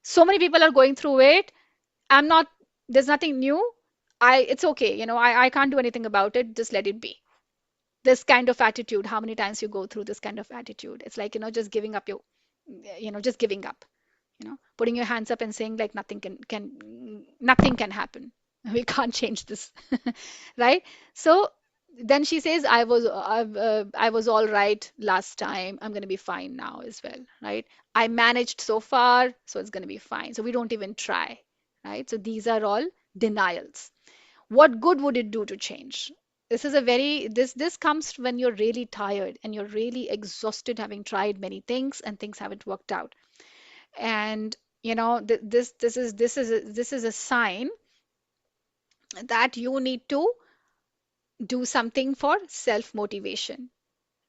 So many people are going through it. I'm not, there's nothing new. It's okay. I can't do anything about it. Just let it be. This kind of attitude, how many times you go through this kind of attitude? It's like, just giving up just giving up, putting your hands up and saying like nothing can happen. We can't change this. Right? So then she says, I was all right last time, I'm going to be fine now as well, right? I managed so far, so it's going to be fine, so we don't even try. Right? So these are all denials. What good would it do to change? This is a very this comes when you're really tired and you're really exhausted having tried many things and things haven't worked out. And this is a sign that you need to do something for self motivation,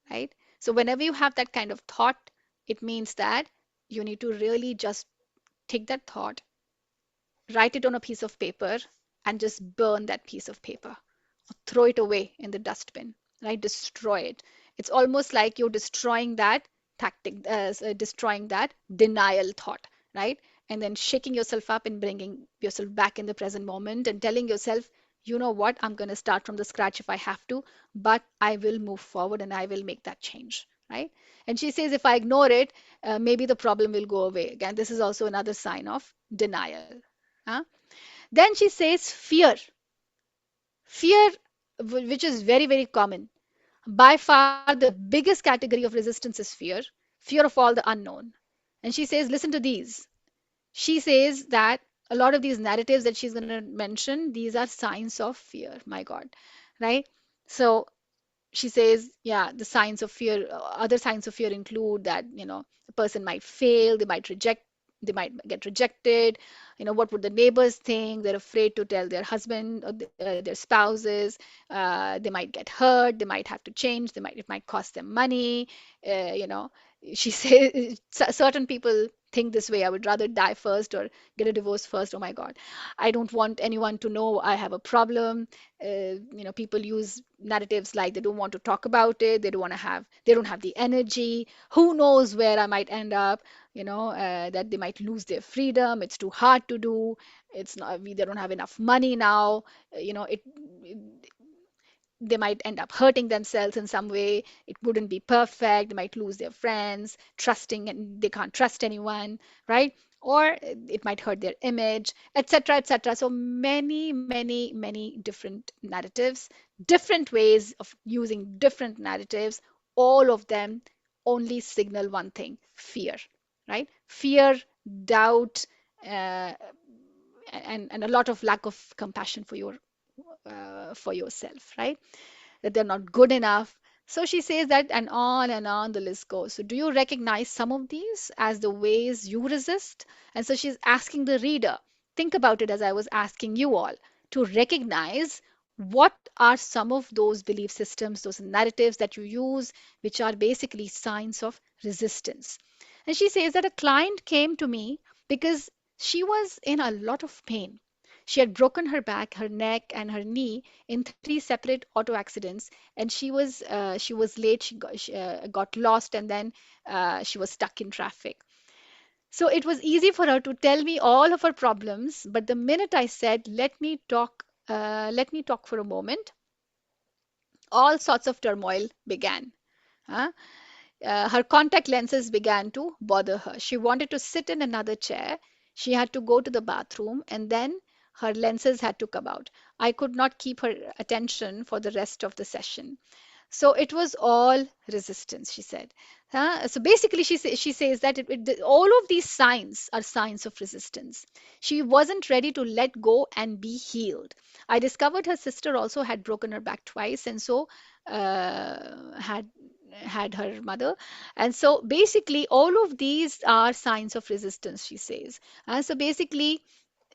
right? So whenever you have that kind of thought, it means that you need to really just take that thought, write it on a piece of paper, and just burn that piece of paper, throw it away in the dustbin, right? Destroy it. It's almost like you're destroying that tactic, destroying that denial thought, right? And then shaking yourself up and bringing yourself back in the present moment and telling yourself, you know what, I'm going to start from the scratch if I have to, but I will move forward and I will make that change, right? And she says, if I ignore it, maybe the problem will go away. Again, this is also another sign of denial. Huh? Then she says, fear, which is very, very common. By far, the biggest category of resistance is fear of all the unknown. And she says, listen to these. She says that a lot of these narratives that she's going to mention, these are signs of fear. My God, right? So she says, yeah, the signs of fear, other signs of fear include that, a person might fail, they might get rejected. What would the neighbors think? They're afraid to tell their husband or their spouses. They might get hurt. They might have to change. It might cost them money. Uh, you know, she says certain people think this way. I would rather die first or get a divorce first. Oh my God, I don't want anyone to know I have a problem. People use narratives like they don't want to talk about it, they don't have the energy, who knows where I might end up, that they might lose their freedom, it's too hard to do, it's not, they don't have enough money now, they might end up hurting themselves in some way. It wouldn't be perfect. They might lose their friends, trusting, and they can't trust anyone, right? Or it might hurt their image, etc., etc. So many, many, many different narratives, different ways of using different narratives, all of them only signal one thing: fear, right? Fear, doubt, uh, and a lot of lack of compassion for yourself, right? That they're not good enough. So she says that, and on the list goes. So, do you recognize some of these as the ways you resist? And so she's asking the reader, think about it as I was asking you all, to recognize what are some of those belief systems, those narratives that you use, which are basically signs of resistance. And she says that a client came to me because she was in a lot of pain. She had broken her back, her neck, and her knee in three separate auto accidents, and she was late. She got lost, and then she was stuck in traffic. So it was easy for her to tell me all of her problems. But the minute I said, let me talk for a moment," all sorts of turmoil began. Huh? Her contact lenses began to bother her. She wanted to sit in another chair. She had to go to the bathroom, and then her lenses had to come out. I could not keep her attention for the rest of the session. So it was all resistance, she said. So basically, she says that all of these signs are signs of resistance. She wasn't ready to let go and be healed. I discovered her sister also had broken her back twice, and so had her mother. And so basically, all of these are signs of resistance, she says. And so basically,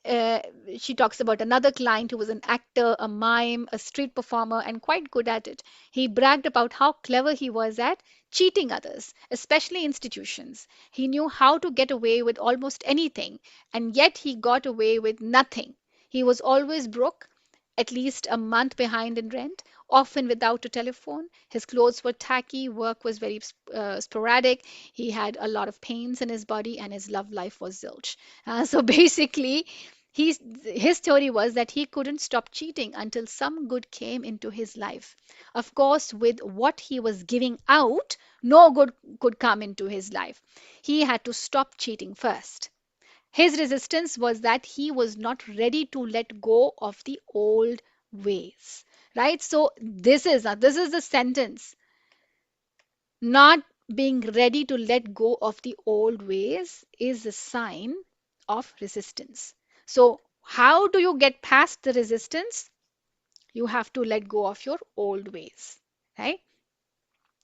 uh, she talks about another client who was an actor, a mime, a street performer, and quite good at it. He bragged about how clever he was at cheating others, especially institutions. He knew how to get away with almost anything, and yet he got away with nothing. He was always broke, at least a month behind in rent, often without a telephone. His clothes were tacky, work was very sporadic. He had a lot of pains in his body, and his love life was zilch. So basically, his story was that he couldn't stop cheating until some good came into his life. Of course, with what he was giving out, no good could come into his life. He had to stop cheating first. His resistance was that he was not ready to let go of the old ways. Right? So this is the sentence. Not being ready to let go of the old ways is a sign of resistance. So, how do you get past the resistance? You have to let go of your old ways, right?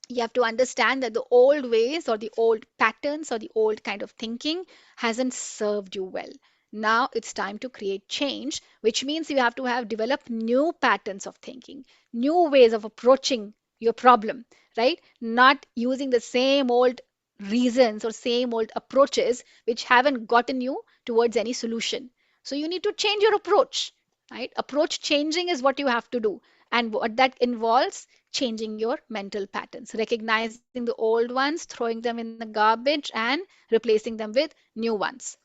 You have to understand that the old ways or the old patterns or the old kind of thinking hasn't served you well. Now it's time to create change, which means you have to have developed new patterns of thinking, new ways of approaching your problem, right? Not using the same old reasons or same old approaches which haven't gotten you towards any solution. So you need to change your approach, right? Approach changing is what you have to do. And what that involves changing your mental patterns, recognizing the old ones, throwing them in the garbage, and replacing them with new ones.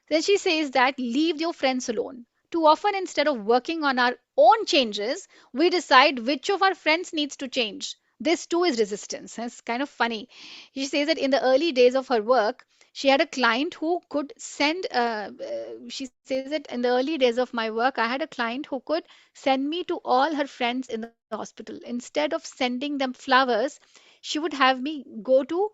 Then she says that leave your friends alone. Too often, instead of working on our own changes, we decide which of our friends needs to change. This too is resistance. It's kind of funny. She says that in the early days of her work, she had a client who could send, she says that in the early days of my work, I had a client who could send me to all her friends in the hospital. Instead of sending them flowers, she would have me go to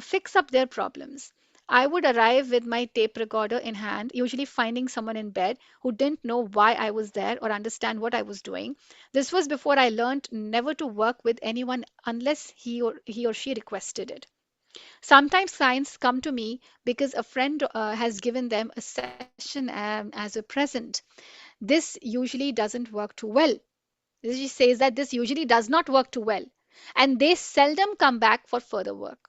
fix up their problems. I would arrive with my tape recorder in hand, usually finding someone in bed who didn't know why I was there or understand what I was doing. This was before I learned never to work with anyone unless he or she requested it. Sometimes clients come to me because a friend has given them a session as a present. This usually doesn't work too well. She says that this usually does not work too well, and they seldom come back for further work.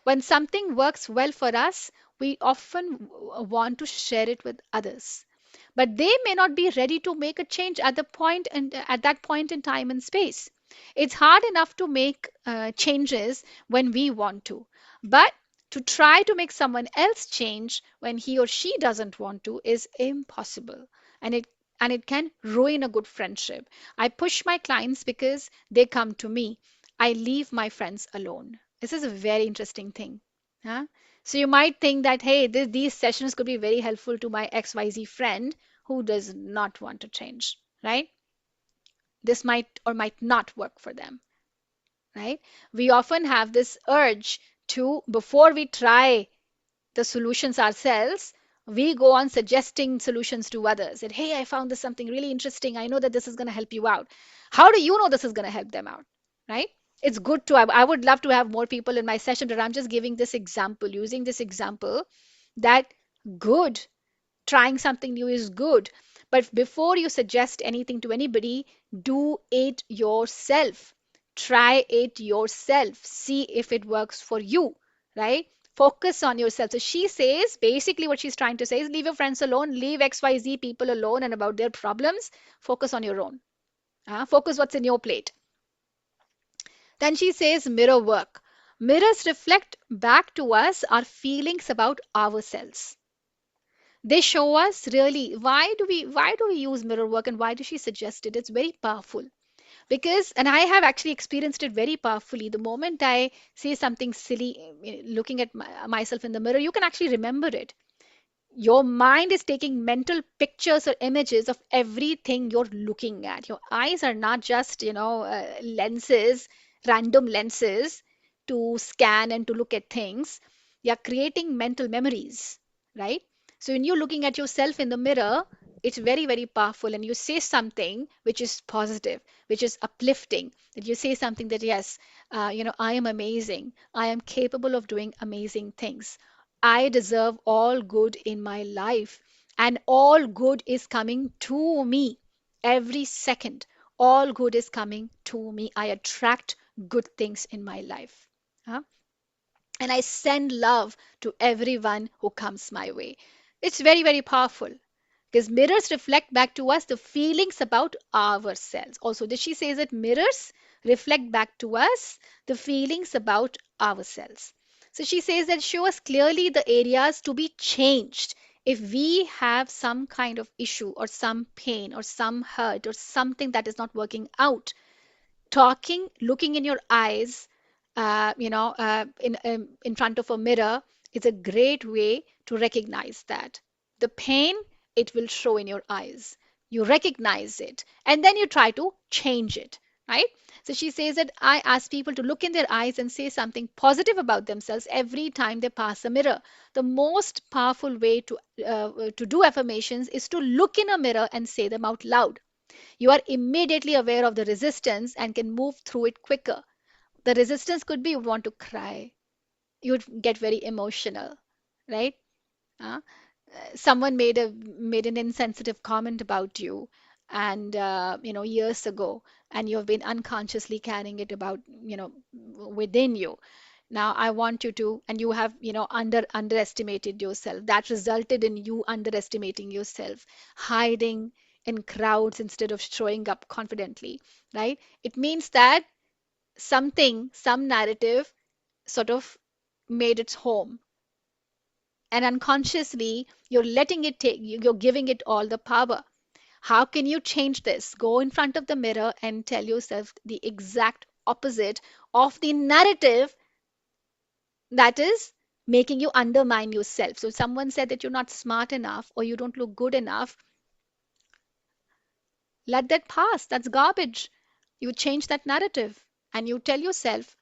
When something works well for us, we often want to share it with others. But they may not be ready to make a change at the point and at that point in time and space. It's hard enough to make changes when we want to, but to try to make someone else change when he or she doesn't want to is impossible, and it can ruin a good friendship. I push my clients because they come to me. I leave my friends alone. This is a very interesting thing. Huh? So you might think that, hey, these sessions could be very helpful to my XYZ friend who does not want to change, right? This might or might not work for them, right? We often have this urge to, before we try the solutions ourselves, we go on suggesting solutions to others. That, hey, I found this something really interesting. I know that this is going to help you out. How do you know this is going to help them out, right? It's good to, I would love to have more people in my session, but I'm just giving this example, using this example that good, trying something new is good. But before you suggest anything to anybody, do it yourself. Try it yourself. See if it works for you, right? Focus on yourself. So she says basically what she's trying to say is leave your friends alone, leave XYZ people alone and about their problems. Focus on your own. Focus what's in your plate. Then she says mirror work. Mirrors reflect back to us our feelings about ourselves. They show us really why do we use mirror work and why does she suggest it? It's very powerful because, and I have actually experienced it very powerfully. The moment I say something silly, looking at myself in the mirror, you can actually remember it. Your mind is taking mental pictures or images of everything you're looking at. Your eyes are not just, lenses, random lenses to scan and to look at things. You're creating mental memories, right? So when you're looking at yourself in the mirror, it's very, very powerful. And you say something which is positive, which is uplifting, that you say something that, yes, I am amazing. I am capable of doing amazing things. I deserve all good in my life, and all good is coming to me every second. All good is coming to me. I attract good things in my life. Huh? And I send love to everyone who comes my way. It's very, very powerful because mirrors reflect back to us the feelings about ourselves. Also, did she say that mirrors reflect back to us the feelings about ourselves? So she says that show us clearly the areas to be changed. If we have some kind of issue or some pain or some hurt or something that is not working out, talking, looking in your eyes, in front of a mirror is a great way to recognize that. The pain, it will show in your eyes. You recognize it, and then you try to change it, right? So she says that I ask people to look in their eyes and say something positive about themselves every time they pass a mirror. The most powerful way to do affirmations is to look in a mirror and say them out loud. You are immediately aware of the resistance and can move through it quicker. The resistance could be you want to cry, you'd get very emotional, right? Uh, Someone made an insensitive comment about you, and years ago, and you've been unconsciously carrying it about, within you. Now I want you to, and you have, underestimated yourself. That resulted in you underestimating yourself, hiding in crowds instead of showing up confidently, right? It means that some narrative sort of made its home, and unconsciously you're letting it take, you're giving it all the power. How can you change this? Go in front of the mirror and tell yourself the exact opposite of the narrative that is making you undermine yourself. So if someone said that you're not smart enough or you don't look good enough, let that pass. That's garbage. You change that narrative and you tell yourself,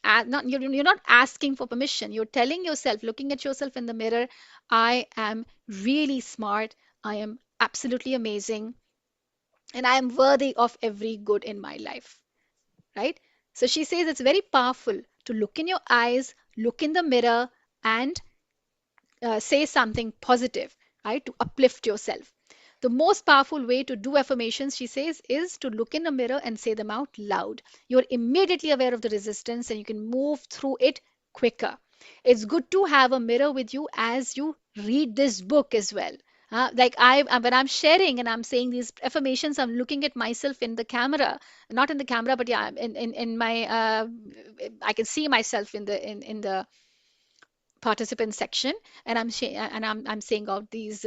you're not asking for permission. You're telling yourself, looking at yourself in the mirror, I am really smart. I am absolutely amazing. And I am worthy of every good in my life. Right? So she says it's very powerful to look in your eyes, look in the mirror, and say something positive, right? To uplift yourself. The most powerful way to do affirmations, she says, is to look in a mirror and say them out loud. You're immediately aware of the resistance and you can move through it quicker. It's good to have a mirror with you as you read this book as well. When I'm sharing and I'm saying these affirmations, I'm looking at myself in the camera, not in the camera, but yeah, in my, I can see myself in the participant section, and I'm saying out these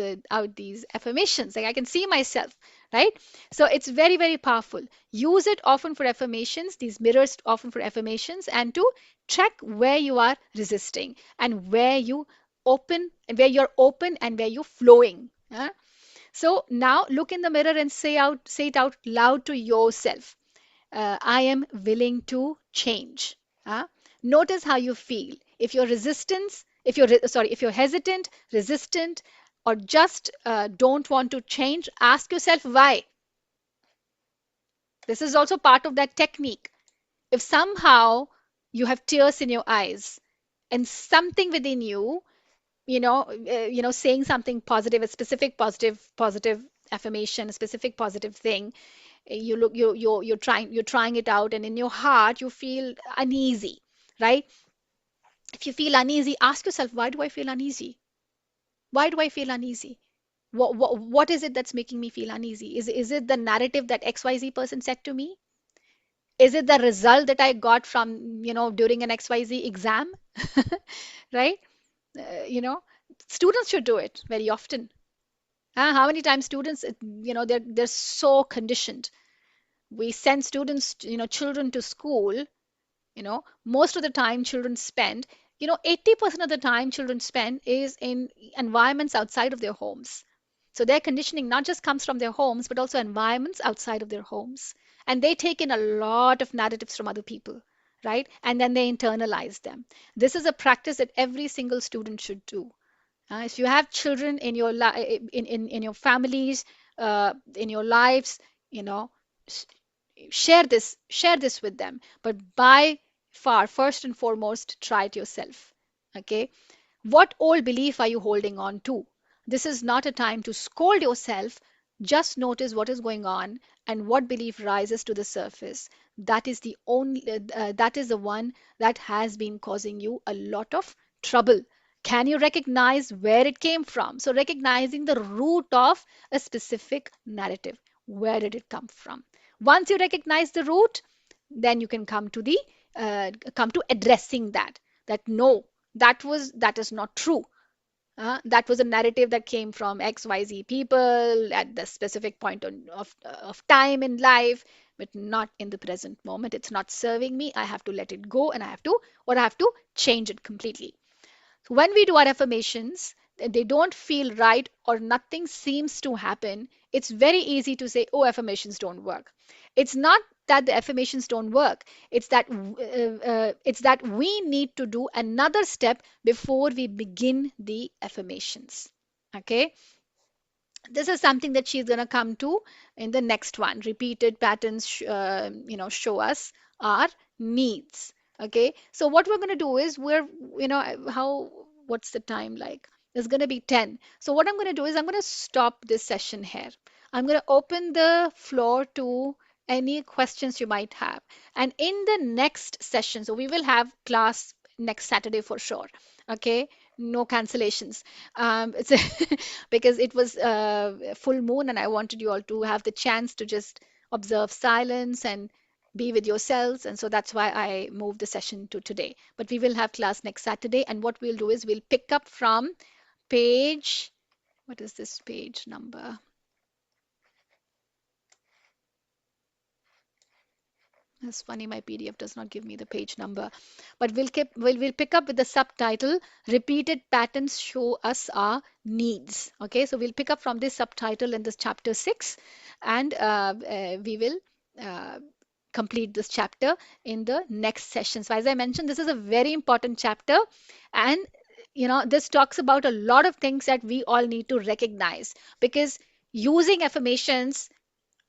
affirmations, like I can see myself, right? So it's very, very powerful. Use it often for affirmations, these mirrors often for affirmations, and to check where you are resisting and where you're open and where you're flowing. So now look in the mirror and say it out loud to yourself. I am willing to change. Huh? Notice how you feel. If you're hesitant, resistant, or just don't want to change, ask yourself why. This is also part of that technique. If somehow you have tears in your eyes and something within you, saying something positive, a specific positive affirmation, a specific positive thing, you look you're trying it out, and in your heart you feel uneasy, right? If you feel uneasy, ask yourself, why do I feel uneasy? Why do I feel uneasy? What is it that's making me feel uneasy? Is it the narrative that XYZ person said to me? Is it the result that I got from, during an XYZ exam? Right? You know, students should do it very often. How many times students, they're so conditioned. We send students, children to school. Most of the time children spend, 80% of the time children spend is in environments outside of their homes. So their conditioning not just comes from their homes, but also environments outside of their homes. And they take in a lot of narratives from other people, right? And then they internalize them. This is a practice that every single student should do. If you have children in your in your families, in your lives, you know, share this with them, but by far, first and foremost, try it yourself. Okay, what old belief are you holding on to? This is not a time to scold yourself. Just notice what is going on and what belief rises to the surface. That is the one that has been causing you a lot of trouble. Can you recognize where it came from? So recognizing the root of a specific narrative. Where did it come from? Once you recognize the root, then you can come to addressing that no, that is not true. That was a narrative that came from XYZ people at the specific point of time in life, but not in the present moment. It's not serving me. I have to let it go, and I have to change it completely. So when we do our affirmations, they don't feel right or nothing seems to happen. It's very easy to say, oh, affirmations don't work. It's not that the affirmations don't work. It's that we need to do another step before we begin the affirmations. Okay. This is something that she's going to come to in the next one. Repeated patterns show us our needs. Okay, so what we're going to do is how what's the time like? It's going to be 10. So what I'm going to do is I'm going to stop this session here. I'm going to open the floor to any questions you might have, and in the next session, so we will have class next Saturday for sure. Okay, no cancellations. It's because it was full moon and I wanted you all to have the chance to just observe silence and be with yourselves. And so that's why I moved the session to today. But we will have class next Saturday. And what we'll do is we'll pick up from page, what is this page number? It's funny, my PDF does not give me the page number, but we'll pick up with the subtitle Repeated Patterns Show Us Our Needs. Okay, so we'll pick up from this subtitle in this chapter 6, and we will uh, complete this chapter in the next session. So, as I mentioned, this is a very important chapter, and this talks about a lot of things that we all need to recognize because using affirmations,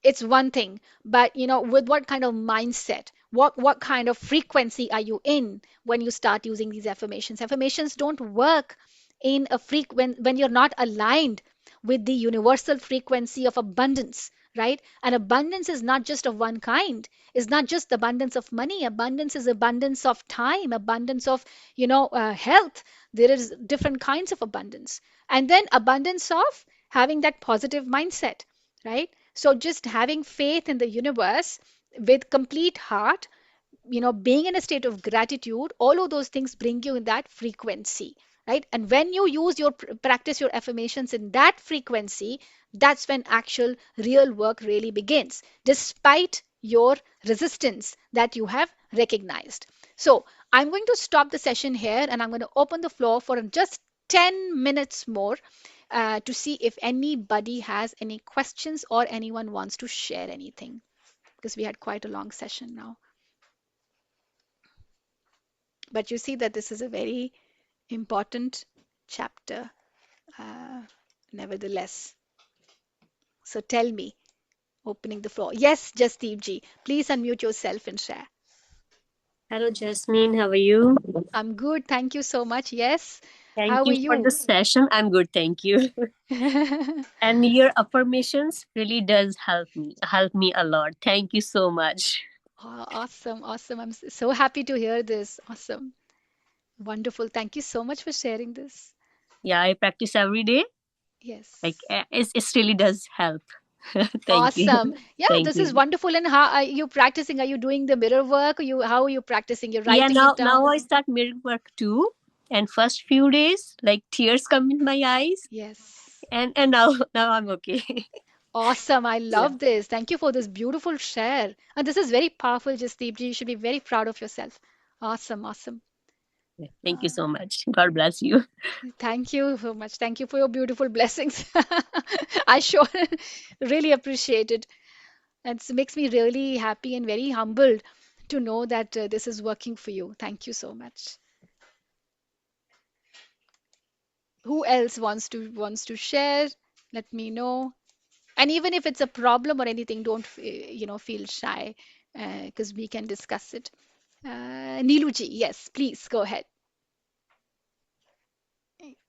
it's one thing, but with what kind of mindset, what kind of frequency are you in when you start using these affirmations? Affirmations don't work in a when you're not aligned with the universal frequency of abundance, right? And abundance is not just of one kind. It's not just abundance of money. Abundance is abundance of time, abundance of health. There is different kinds of abundance, and then abundance of having that positive mindset, right? So just having faith in the universe with complete heart, being in a state of gratitude, all of those things bring you in that frequency, right? And when you practice your affirmations in that frequency, that's when actual real work really begins, despite your resistance that you have recognized. So I'm going to stop the session here and I'm going to open the floor for just 10 minutes more to see if anybody has any questions or anyone wants to share anything because we had quite a long session now. But you see that this is a very important chapter, uh, nevertheless. So tell me, opening the floor. Yes, Jasdeep ji, please unmute yourself and share. Hello, Jasmine. How are you? I'm good. Thank you so much. Yes. Thank How are you for the you? session. I'm good, thank you. And your affirmations really does help me a lot. Thank you so much. Awesome. Awesome. I'm so happy to hear this. Awesome. Wonderful. Thank you so much for sharing this. Yeah, I practice every day. Like Yes. it really does help. Thank you. Awesome. Yeah, Thank this is you. wonderful. And how are you practicing? Are you doing the mirror work? How are you practicing? You're Yeah, writing it now down? I start mirror work too. And first few days, like tears come in my eyes. Yes. And now I'm okay. Awesome. I Yeah. love this. Thank you for this beautiful share. And this is very powerful, Jasdeep ji. You should be very proud of yourself. Awesome. Awesome. Thank you Uh, so much. God bless you. Thank you so much. Thank you for your beautiful blessings. I sure really appreciate it. It makes me really happy and very humbled to know that this is working for you. Thank you so much. Who else wants to share? Let me know. And even if it's a problem or anything, don't feel shy because we can discuss it. Niluji, yes, please go ahead.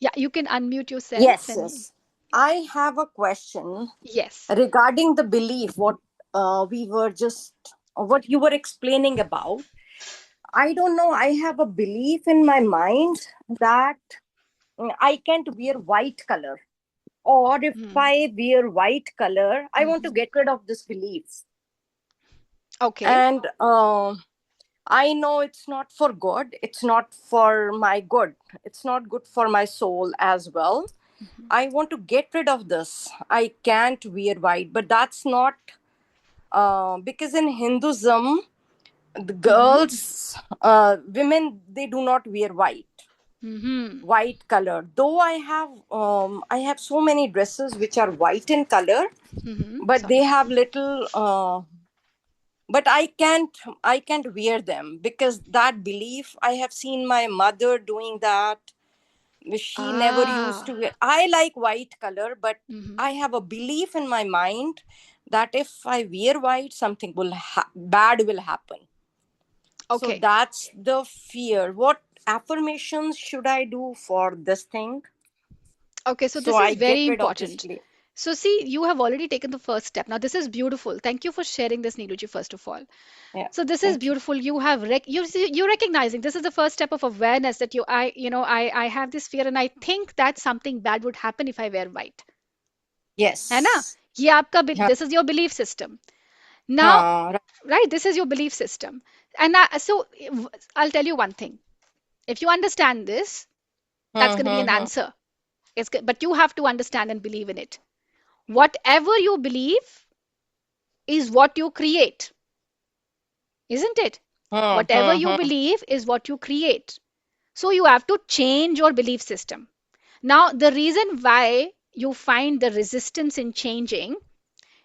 Yeah, you can unmute yourself Yes, and yes. I have a question yes. regarding the belief, what you were explaining about. I don't know. I have a belief in my mind that I can't wear white color. Or if Hmm. I wear white color, I want to Hmm. get rid of this belief. Okay. And I know it's not for good. It's not for my good. It's not good for my soul as well. Mhm. I want to get rid of this. I can't wear white, but that's not because in Hinduism, the Mhm. girls, women, they do not wear Mhm. white color. Though I have so many dresses which are white in color, Mhm. but they Sorry. have little. But I can't wear them because that belief. I have seen my mother doing that. She never used to wear. I like white color, but Mhm. I have a belief in my mind that if I wear white, something bad will happen. So Okay. that's the fear. What affirmations should I do for this thing Okay, so so this is I get very rid of this important. fear? So see, you have already taken the first step. Now this is beautiful. Thank you for sharing this, Neeluji, first of all. Yeah, So this is thank you. beautiful. You have you're recognizing this is the first step of awareness that I have this fear and I think that something bad would happen if I wear white. है ना? Yes. ये आपका Yeah. this is your belief system. Now, Right. right, this is your belief system. And I'll tell you one thing. If you understand this, that's going to be an Mm-hmm. answer. But you have to understand and believe in it. Whatever you believe is what you create, isn't it? Whatever you Mm-hmm. believe is what you create. So you have to change your belief system. Now, the reason why you find the resistance in changing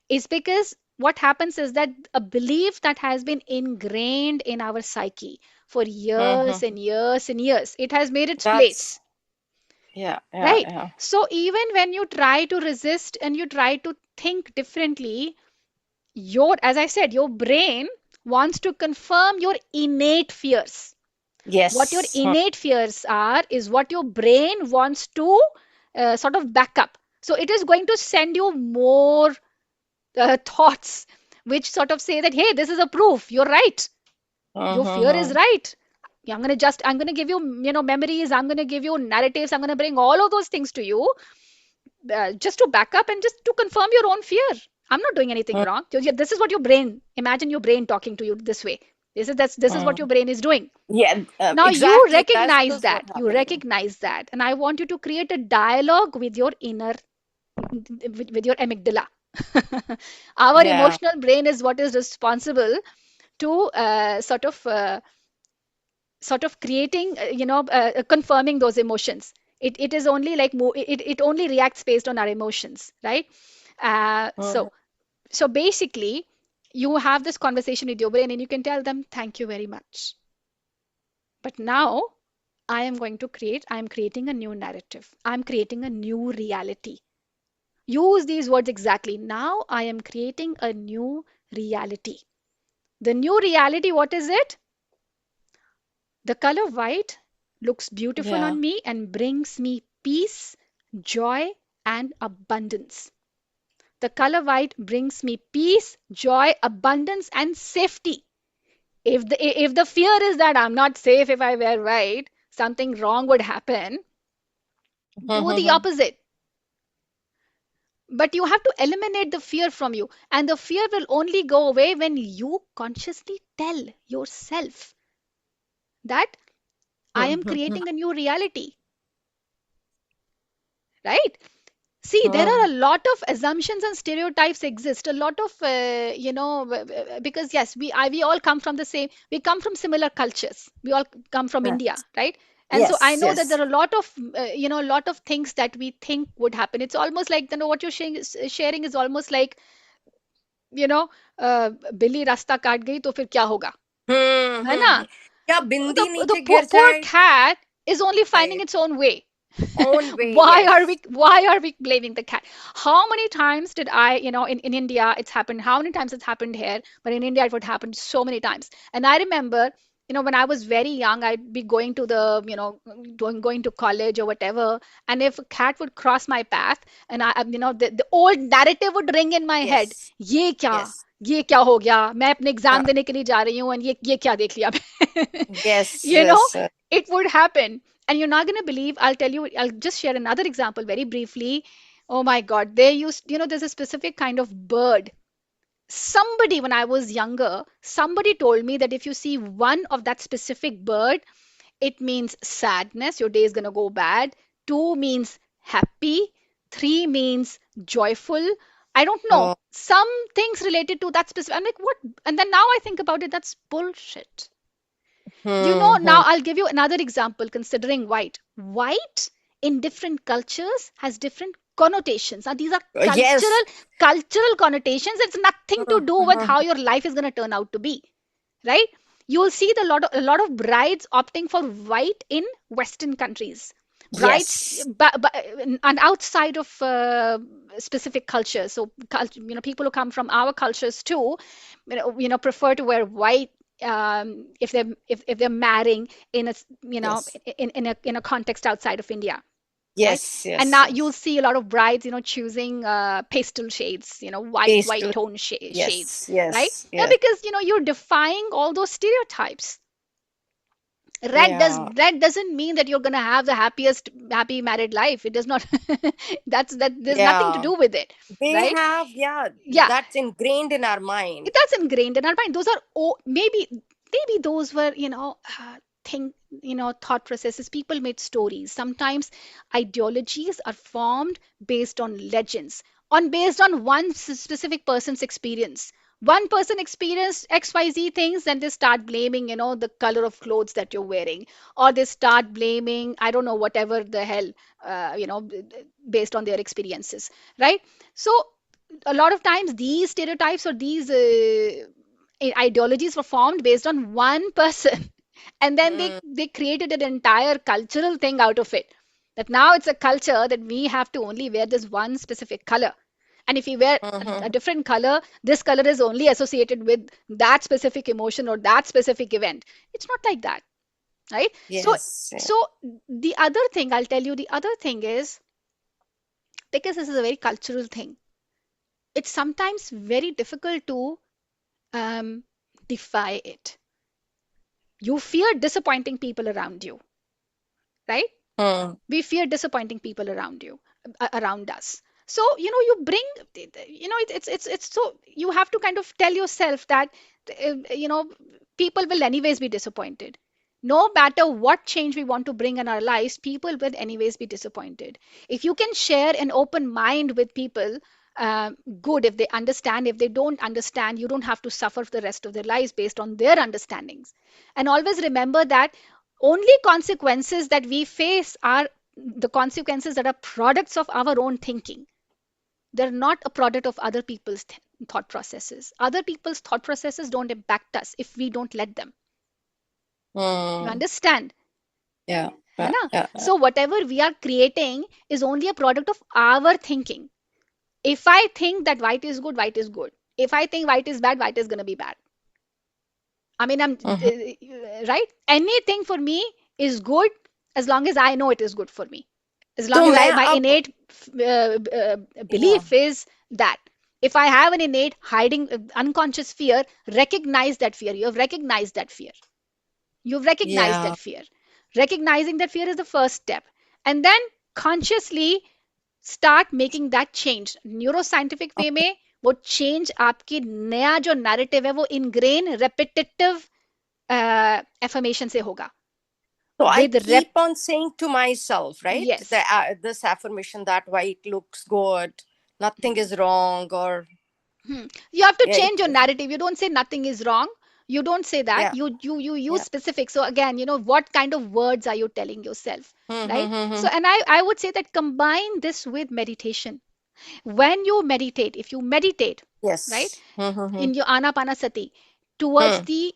is because what happens is that a belief that has been ingrained in our psyche for years Mm-hmm. and years and years, it has made its That's place, yeah, yeah, right? yeah. So even when you try to resist and you try to think differently, as I said, your brain wants to confirm your innate fears. What your Yes. innate fears are is what your brain wants to sort of back up. So it is going to send you more thoughts which sort of say that, hey, this is a proof. You're right. Your fear is Mm-hmm. right. I'm going to give you, memories. I'm going to give you narratives. I'm going to bring all of those things to you just to back up and just to confirm your own fear. I'm not doing anything wrong. This is what your brain, imagine your brain talking to you this way. This is what your Mm. brain is doing. Yeah, Now you exactly. That's recognize this what that. You happening. recognize that. And I want you to create a dialogue with your inner, with your amygdala. Our Yeah. emotional brain is what is responsible to sort of creating, confirming those emotions. It is only like it only reacts based on our emotions, right? Uh, Mm-hmm. so so basically, you have this conversation with your brain and you can tell them, thank you very much. But now I am creating a new narrative. I'm creating a new reality. Use these words exactly. Now I am creating a new reality. The new reality, what is it? The color white looks beautiful Yeah. on me and brings me peace, joy, and abundance. The color white brings me peace, joy, abundance, and safety. If the fear is that I'm not safe if I wear white, something wrong would happen, do the Mm-hmm. opposite. But you have to eliminate the fear from you. And the fear will only go away when you consciously tell yourself that I am Mm-hmm. creating a new reality, right? See, there are Mm. a lot of assumptions and stereotypes exist. A lot of, because yes, we all come from we come from similar cultures. We all come from Right. India, right? And so I Yes, know that yes. there are a lot of, a lot of things that we think would happen. It's almost like, what you're sharing is almost like, you know, बिल्ली रास्ता काट गई तो फिर क्या होगा, है ना? हम्म. क्या बिंदी The नीचे गिर poor जाए cat is only finding its own way. own way. why are we Yes. why are we blaming the cat? How many times did I, in India it's happened, how many times it's happened here, but in India it would happen so many times. And I remember, when I was very young, I'd be going to the, going to college or whatever, and if a cat would cross my path, and the old narrative would ring in my head, Yes. ये क्या Yes. ये क्या हो गया, मैं अपने हाँ. Exam देने के लिए जा रही हूँ, और ये क्या देख लिया मैं? Yes, you know yes. it would happen. And you're not going to believe, I'll just share another example very briefly. Oh my god, there's a specific kind of bird. Somebody, when I was younger, somebody told me that if you see one of that specific bird, it means sadness, your day is going to go bad. Two means happy. Three means joyful. I don't know, Oh. some things related to that specific. I'm like, what? And then now I think about it, that's bullshit. Now Mm-hmm. I'll give you another example considering white. White in different cultures has different connotations. Now these are Yes. cultural connotations. It's nothing to do with how Mm-hmm. your life is going to turn out to be, right? You'll see a lot of brides opting for white in Western countries. brides, Yes. and outside of specific cultures. So people who come from our cultures too, prefer to wear white, if they're marrying in a Yes. in a context outside of India, right? Yes. And Yes. now you'll Yes. see a lot of brides, choosing pastel shades, white Pastel. tone shades, Yes. right? Yes. Yeah, Yes. because you're defying all those stereotypes. Yeah. Red doesn't mean that you're going to have the happy married life. It does not. That there's nothing to Yeah. do with it, They right? have, yeah, Yeah, that's ingrained in our mind. that's ingrained in our mind. Those are, oh, maybe those were, think thought processes. People made stories. Sometimes ideologies are formed based on legends, based on one specific person's experience. One person experienced XYZ things, and they start blaming, the color of clothes that you're wearing, or they start blaming, I don't know, whatever the hell, based on their experiences, right? So a lot of times these stereotypes or these ideologies were formed based on one person, and then they Mm, they created an entire cultural thing out of it, that now it's a culture that we have to only wear this one specific color, and if you wear a mhm. different color, this color is only associated with that specific emotion or that specific event. It's not like that, right? so Yes. so the other thing I'll tell you, the other thing is, because this is a very cultural thing, it's sometimes very difficult to um, defy it. You fear disappointing people around you, right? Mm, We fear disappointing people around you, around us. So you bring, it's so you have to kind of tell yourself that people will anyways be disappointed. No matter what change we want to bring in our lives, people will anyways be disappointed. If you can share an open mind with people, good. If they understand, if they don't understand, you don't have to suffer for the rest of their lives based on their understandings. And always remember that only consequences that we face are the consequences that are products of our own thinking. They're not a product of other people's thought processes. Other people's thought processes don't impact us if we don't let them. You mm. understand? Yeah. है Yeah. ना? Yeah. So whatever we are creating is only a product of our thinking. If I think that white is good, white is good. If I think white is bad, white is going to be bad. I mean, Mhm. right? Anything for me is good as long as I know it is good for me. As तो long as मैं my अब innate yeah. belief is that. If I have an innate hiding unconscious fear, recognize that fear. You have recognized that fear. You've recognized Yeah. that fear. Recognizing that fear is the first step. And then consciously start making that change. Neuroscientific way Okay. में वो change आपकी नया जो narrative है वो ingrained repetitive affirmation से होगा. So I With keep on saying to myself, right? yes. This affirmation that white looks good, nothing is wrong, or You have to yeah, change your narrative. You don't say nothing is wrong. You don't say that. yeah, You use yeah. specific. So again, what kind of words are you telling yourself, Hmm, right? hmm, hmm, So hmm, and I would say that combine this with meditation. When you meditate, if you meditate, right, yes. Hmm, hmm, hmm, in your anapanasati, towards hmm, the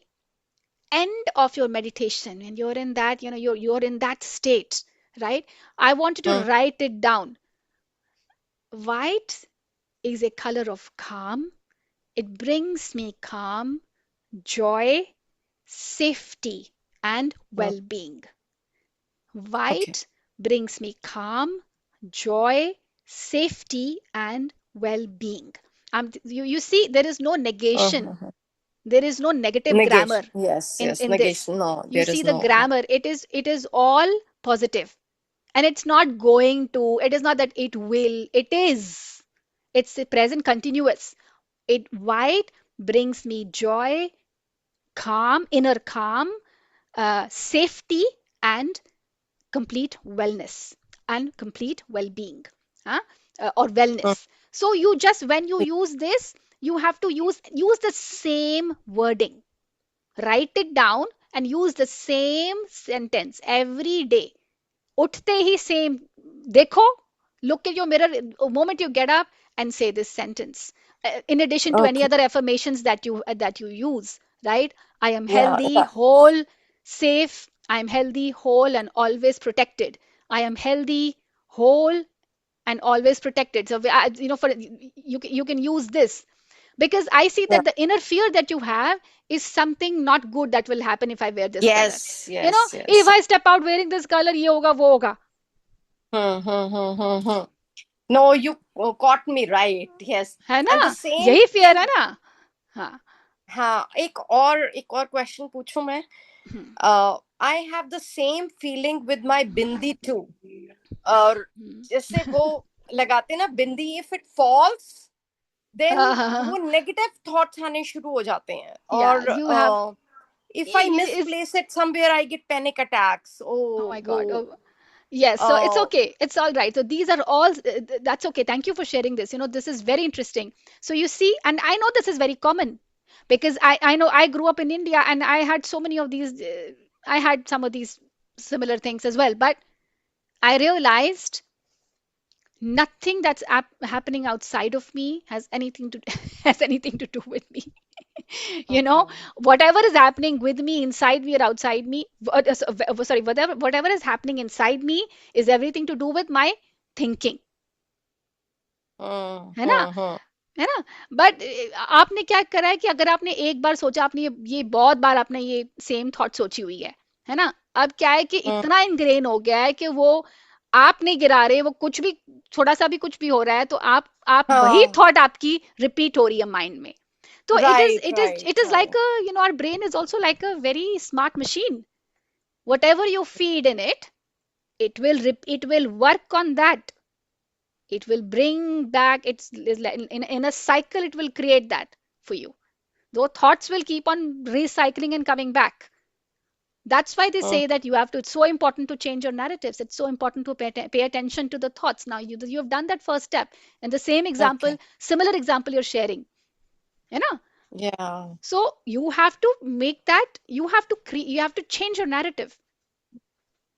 end of your meditation, and you're in that, you're in that state, right? I want you to hmm. write it down. White is a color of calm. It brings me calm, joy, safety, and Hmm. well-being. Okay. White brings me calm, joy, safety, and well-being. You see, there is no Hmm, negation. hmm, hmm. There is no negative grammar Negation. Yes, in yes. in this. Negation. No, You there see is the no. grammar. It is all positive, and it's not going to. It is not that it will. It is. It's the present continuous. It white brings me joy, calm, inner calm, safety, and complete wellness and complete well-being, huh? Or Hmm. wellness. So you just when you use this, you have to use the same wording. Write it down and use the same sentence every day. उठते ही same. देखो, look at your mirror the moment you get up and say this sentence. In addition to any Okay. other affirmations that you use, right? I am Yeah, healthy, yeah. whole, safe. I am healthy, whole, and always protected. I am healthy, whole, and always protected. So, for you can use this, because I see Yeah. that the inner fear that you have is something not good that will happen if I wear this color. Yes, If yes. I step out wearing this color, ye hoga, wo hoga. Hmm. No, you caught me right. Yes. है And the ना? same यही fear thing. है ना? हाँ. हाँ, एक और question पूछूं मैं. हम्म, I have the same feeling with my bindi too. और हम्म. जैसे वो लगाते ना बिंदी, if it falls, then वो हाँ, negative thoughts आने शुरू हो जाते हैं. yeah, और you have. if I Is misplace it somewhere, I get panic attacks. oh Oh, my God. वो Oh, yes, so it's uh, okay. It's all right. So these are all, that's okay. Thank you for sharing this. This is very interesting. So you see, and I know this is very common, because I know I grew up in India and I had so many of these, I had some of these similar things as well. But I realized nothing that's happening outside of me has anything to has anything to do with me. you know okay. Whatever is happening with me inside me or outside me, sorry, whatever is happening inside me is everything to do with my thinking. है ना? Hmm. है ना? But आपने क्या करा है कि अगर आपने एक बार सोचा, आपने ये बहुत बार आपने ये सेम थॉट सोची हुई है ना? अब क्या है कि Hmm. इतना इनग्रेन हो गया है कि वो आप नहीं गिरा रहे, वो कुछ भी, थोड़ा सा भी कुछ भी हो रहा है तो आप वही हाँ. थॉट आपकी रिपीट हो रही है माइंड में. So it is Right, it is right, it is like right. our brain is also like a very smart machine. Whatever you feed in it, it will work on that. It will bring back, it's like in a cycle, it will create that for you. Those thoughts will keep on recycling and coming back. That's why they Hmm. say that you have to, it's so important to change your narratives. It's so important to pay attention to the thoughts. Now you have done that first step, and the same example, Okay. similar example you're sharing, you know Yeah. so you have to make that, you have to change your narrative.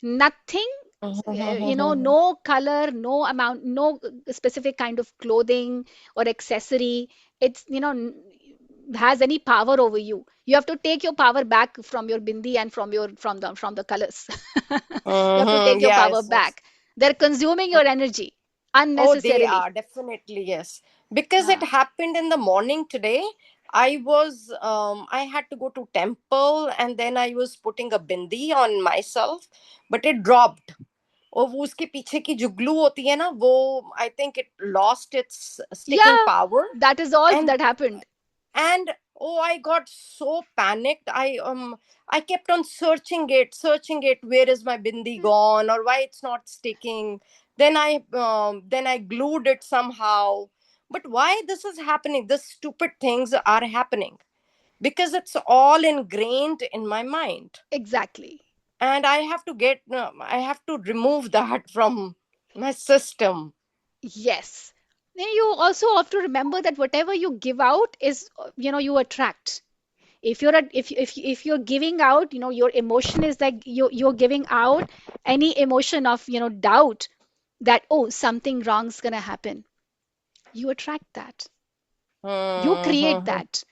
Nothing, Hmm. no color, no amount, no specific kind of clothing or accessory, it's has any power over you. You have to take your power back from your bindi and from the colors. You have to Hmm. take your power Yes, yes. back. They're consuming your energy Oh, they unnecessarily. are definitely, yes. Because it Ah, happened in the morning today. I had to go to temple and then I was putting a bindi on myself, but it dropped. और वो उसके पीछे की जो glue होती है ना, वो I think it lost its sticking yeah, power. that is all and that happened. and oh, I got so panicked. I kept on searching it, where is my bindi gone, or why it's not sticking. Then I glued it somehow. But why this is happening, this stupid things are happening, because it's all ingrained in my mind, Exactly. and I have to remove that from my system. Yes. Then you also have to remember that whatever you give out is, you attract. If you're giving out, your emotion is like you're giving out any emotion of, doubt, that, oh, something wrong's gonna happen. You attract that. You create Hmm. that.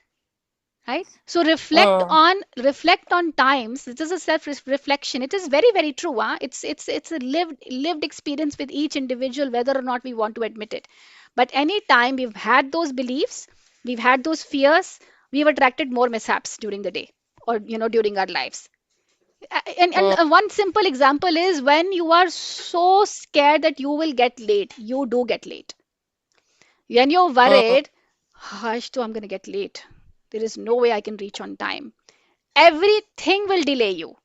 Right? So reflect Hmm. on reflect on times. This is a self reflection. It is very, very true. Huh? It's a lived experience with each individual, whether or not we want to admit it. But any time we've had those beliefs, we've had those fears, we've attracted more mishaps during the day, or during our lives. And Hmm. one simple example is when you are so scared that you will get late, you do get late. When you're Hmm. worried, hush, I'm going to get late. There is no way I can reach on time. Everything will delay you.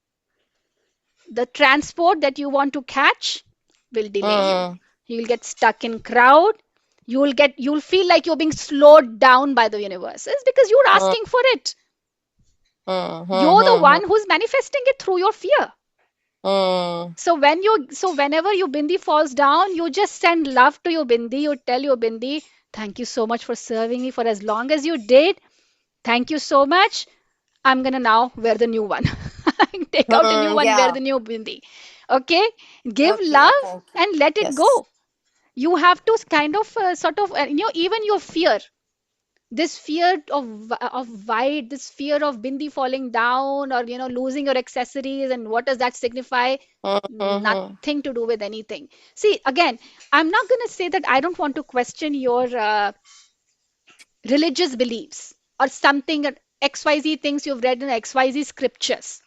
The transport that you want to catch will delay you. Hmm. You will get stuck in crowd. You'll feel like you're being slowed down by the universe. It's because you're Hmm. asking for it. Hmm. You're the Hmm. one who's manifesting it through your fear. Hmm. So whenever your bindi falls down, you just send love to your bindi. You tell your bindi, thank you so much for serving me for as long as you did. Thank you so much. I'm gonna now wear the new one. Take out a new one, wear Yeah. the new bindi. Okay? Give Okay. love Thank you. and let it Yes. go. You have to kind of, sort of, even your fear. This fear of white, this fear of bindi falling down, or losing your accessories, and what does that signify? Mm-hmm. Nothing to do with anything. See, again, I'm not going to say that I don't want to question your religious beliefs or something, XYZ things you've read in XYZ scriptures.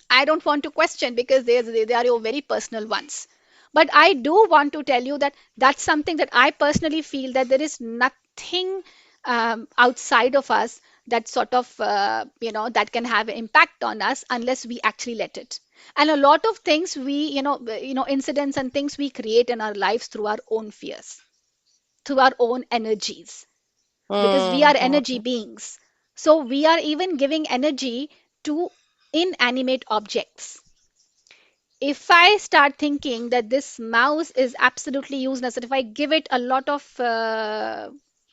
I don't want to question because they are your very personal ones. But I do want to tell you that that's something that I personally feel, that there is nothing outside of us that sort of, that can have an impact on us unless we actually let it. And a lot of things incidents and things we create in our lives through our own fears, through our own energies, because we are energy Mm-hmm. beings. So we are even giving energy to inanimate objects. If I start thinking that this mouse is absolutely useless, that if I give it a lot of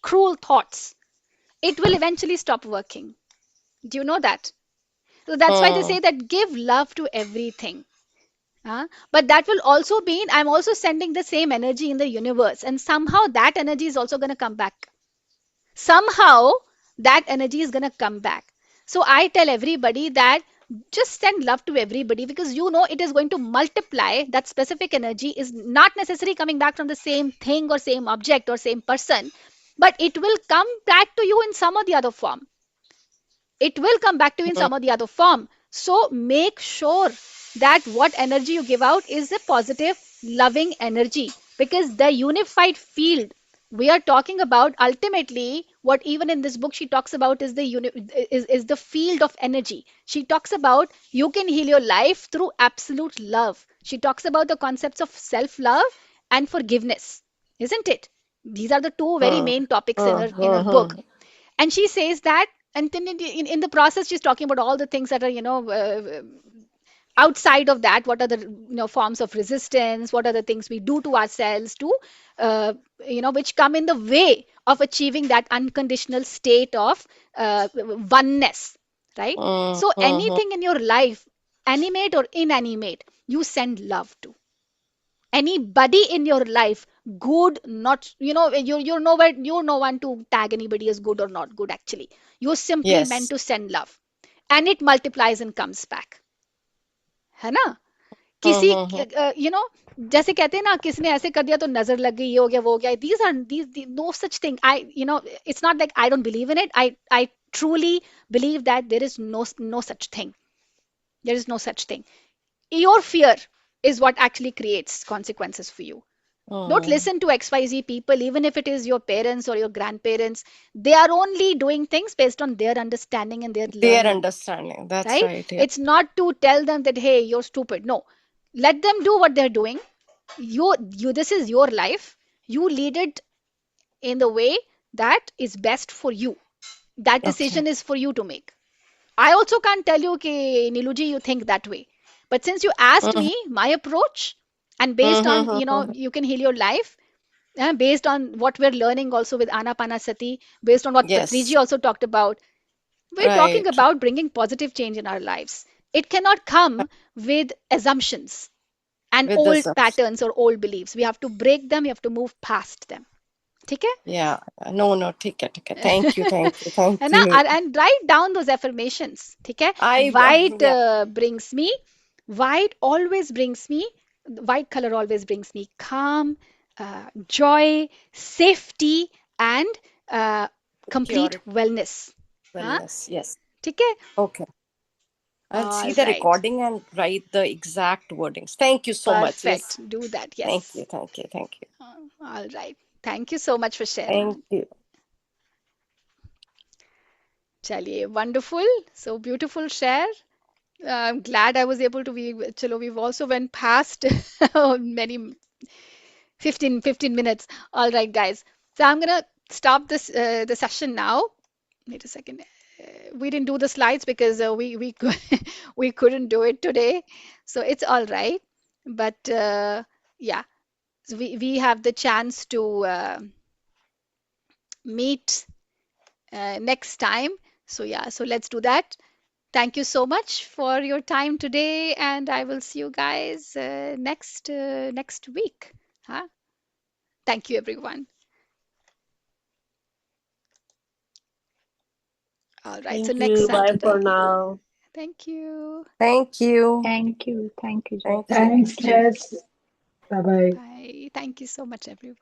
cruel thoughts, it will eventually stop working. Do you know that? So that's why they say that give love to everything. But that will also mean I'm also sending the same energy in the universe, and somehow that energy is also going to come back. Somehow that energy is going to come back. So I tell everybody that just send love to everybody, because it is going to multiply. That specific energy is not necessarily coming back from the same thing or same object or same person, but it will come back to you in some or the other form. It will come back to you in some or the other form. So make sure that what energy you give out is a positive, loving energy, because the unified field we are talking about, ultimately, what even in this book she talks about is is the field of energy. She talks about you can heal your life through absolute love. She talks about the concepts of self love and forgiveness, isn't it? These are the two very main topics in her book. Mm-hmm. And she says that, and then in the process she's talking about all the things that are outside of that. What are the forms of resistance, what are the things we do to ourselves to uh, which come in the way of achieving that unconditional state of oneness, right? So Mm-hmm. anything in your life, animate or inanimate, you send love to anybody in your life. Good, not, you're nowhere, you're no one to tag anybody as good or not good. Actually, you're simply meant Yes. to send love, and it multiplies and comes back, है ना? किसी Mm-hmm. जैसे कहते हैं ना, किसने ऐसे कर दिया तो नजर लग गई, ये हो गया, वो हो गया. These are these no such thing. It's not like I don't believe in it. I truly believe that there is no such thing. There is no such thing. Your fear is what actually creates consequences for you. Don't Mm. listen to XYZ people, even if it is your parents or your grandparents. They are only doing things based on their understanding and their Their learning, understanding. That's right? right. Yeah. It's not to tell them that, hey, you're stupid. No, let them do what they're doing. This is your life. You lead it in the way that is best for you. That Okay. decision is for you to make. I also can't tell you, okay, Niluji, you think that way. But since you asked Mm-hmm. me my approach, and based on, Mm-hmm. you can heal your life, based on what we're learning also with Anapanasati, based on what Patriji Yes. also talked about, we're talking Right. about bringing positive change in our lives. It cannot come with assumptions and With old this. patterns or old beliefs. We have to break them, we have to move past them. ठीक Yeah. No, no. Take it. Take it. है? Thank you. Thank you. Thank है ना? you. And write down those affirmations. ठीक है? I, White yeah. brings me, white always brings me, white color always brings me calm, joy, safety, and complete Security. wellness. हाँ? Wellness. Yes. ठीक है? Okay. I'll see All the right. recording and write the exact wordings. Thank you so much. Yes. Perfect. Do that. Thank Yes. you. Thank you. Thank you. All right. Thank you so much for Thank sharing. you. Chaliye, wonderful. So beautiful share. I'm glad I was able to be. Chalo, we've also went past many 15 minutes. All right, guys. So I'm gonna stop the session now. Wait a second. We didn't do the slides because we couldn't do it today, so it's all right. But yeah, so we have the chance to meet next time. So yeah, so let's do that. Thank you so much for your time today, and I will see you guys next week. Huh? Thank you, everyone. All right. Thank So next you. Bye for Saturday. now. Thank you. Thank you. Thank you. Thank you, Jess. Thank you. Thanks, Jess. Bye bye. Bye. Thank you so much, everyone.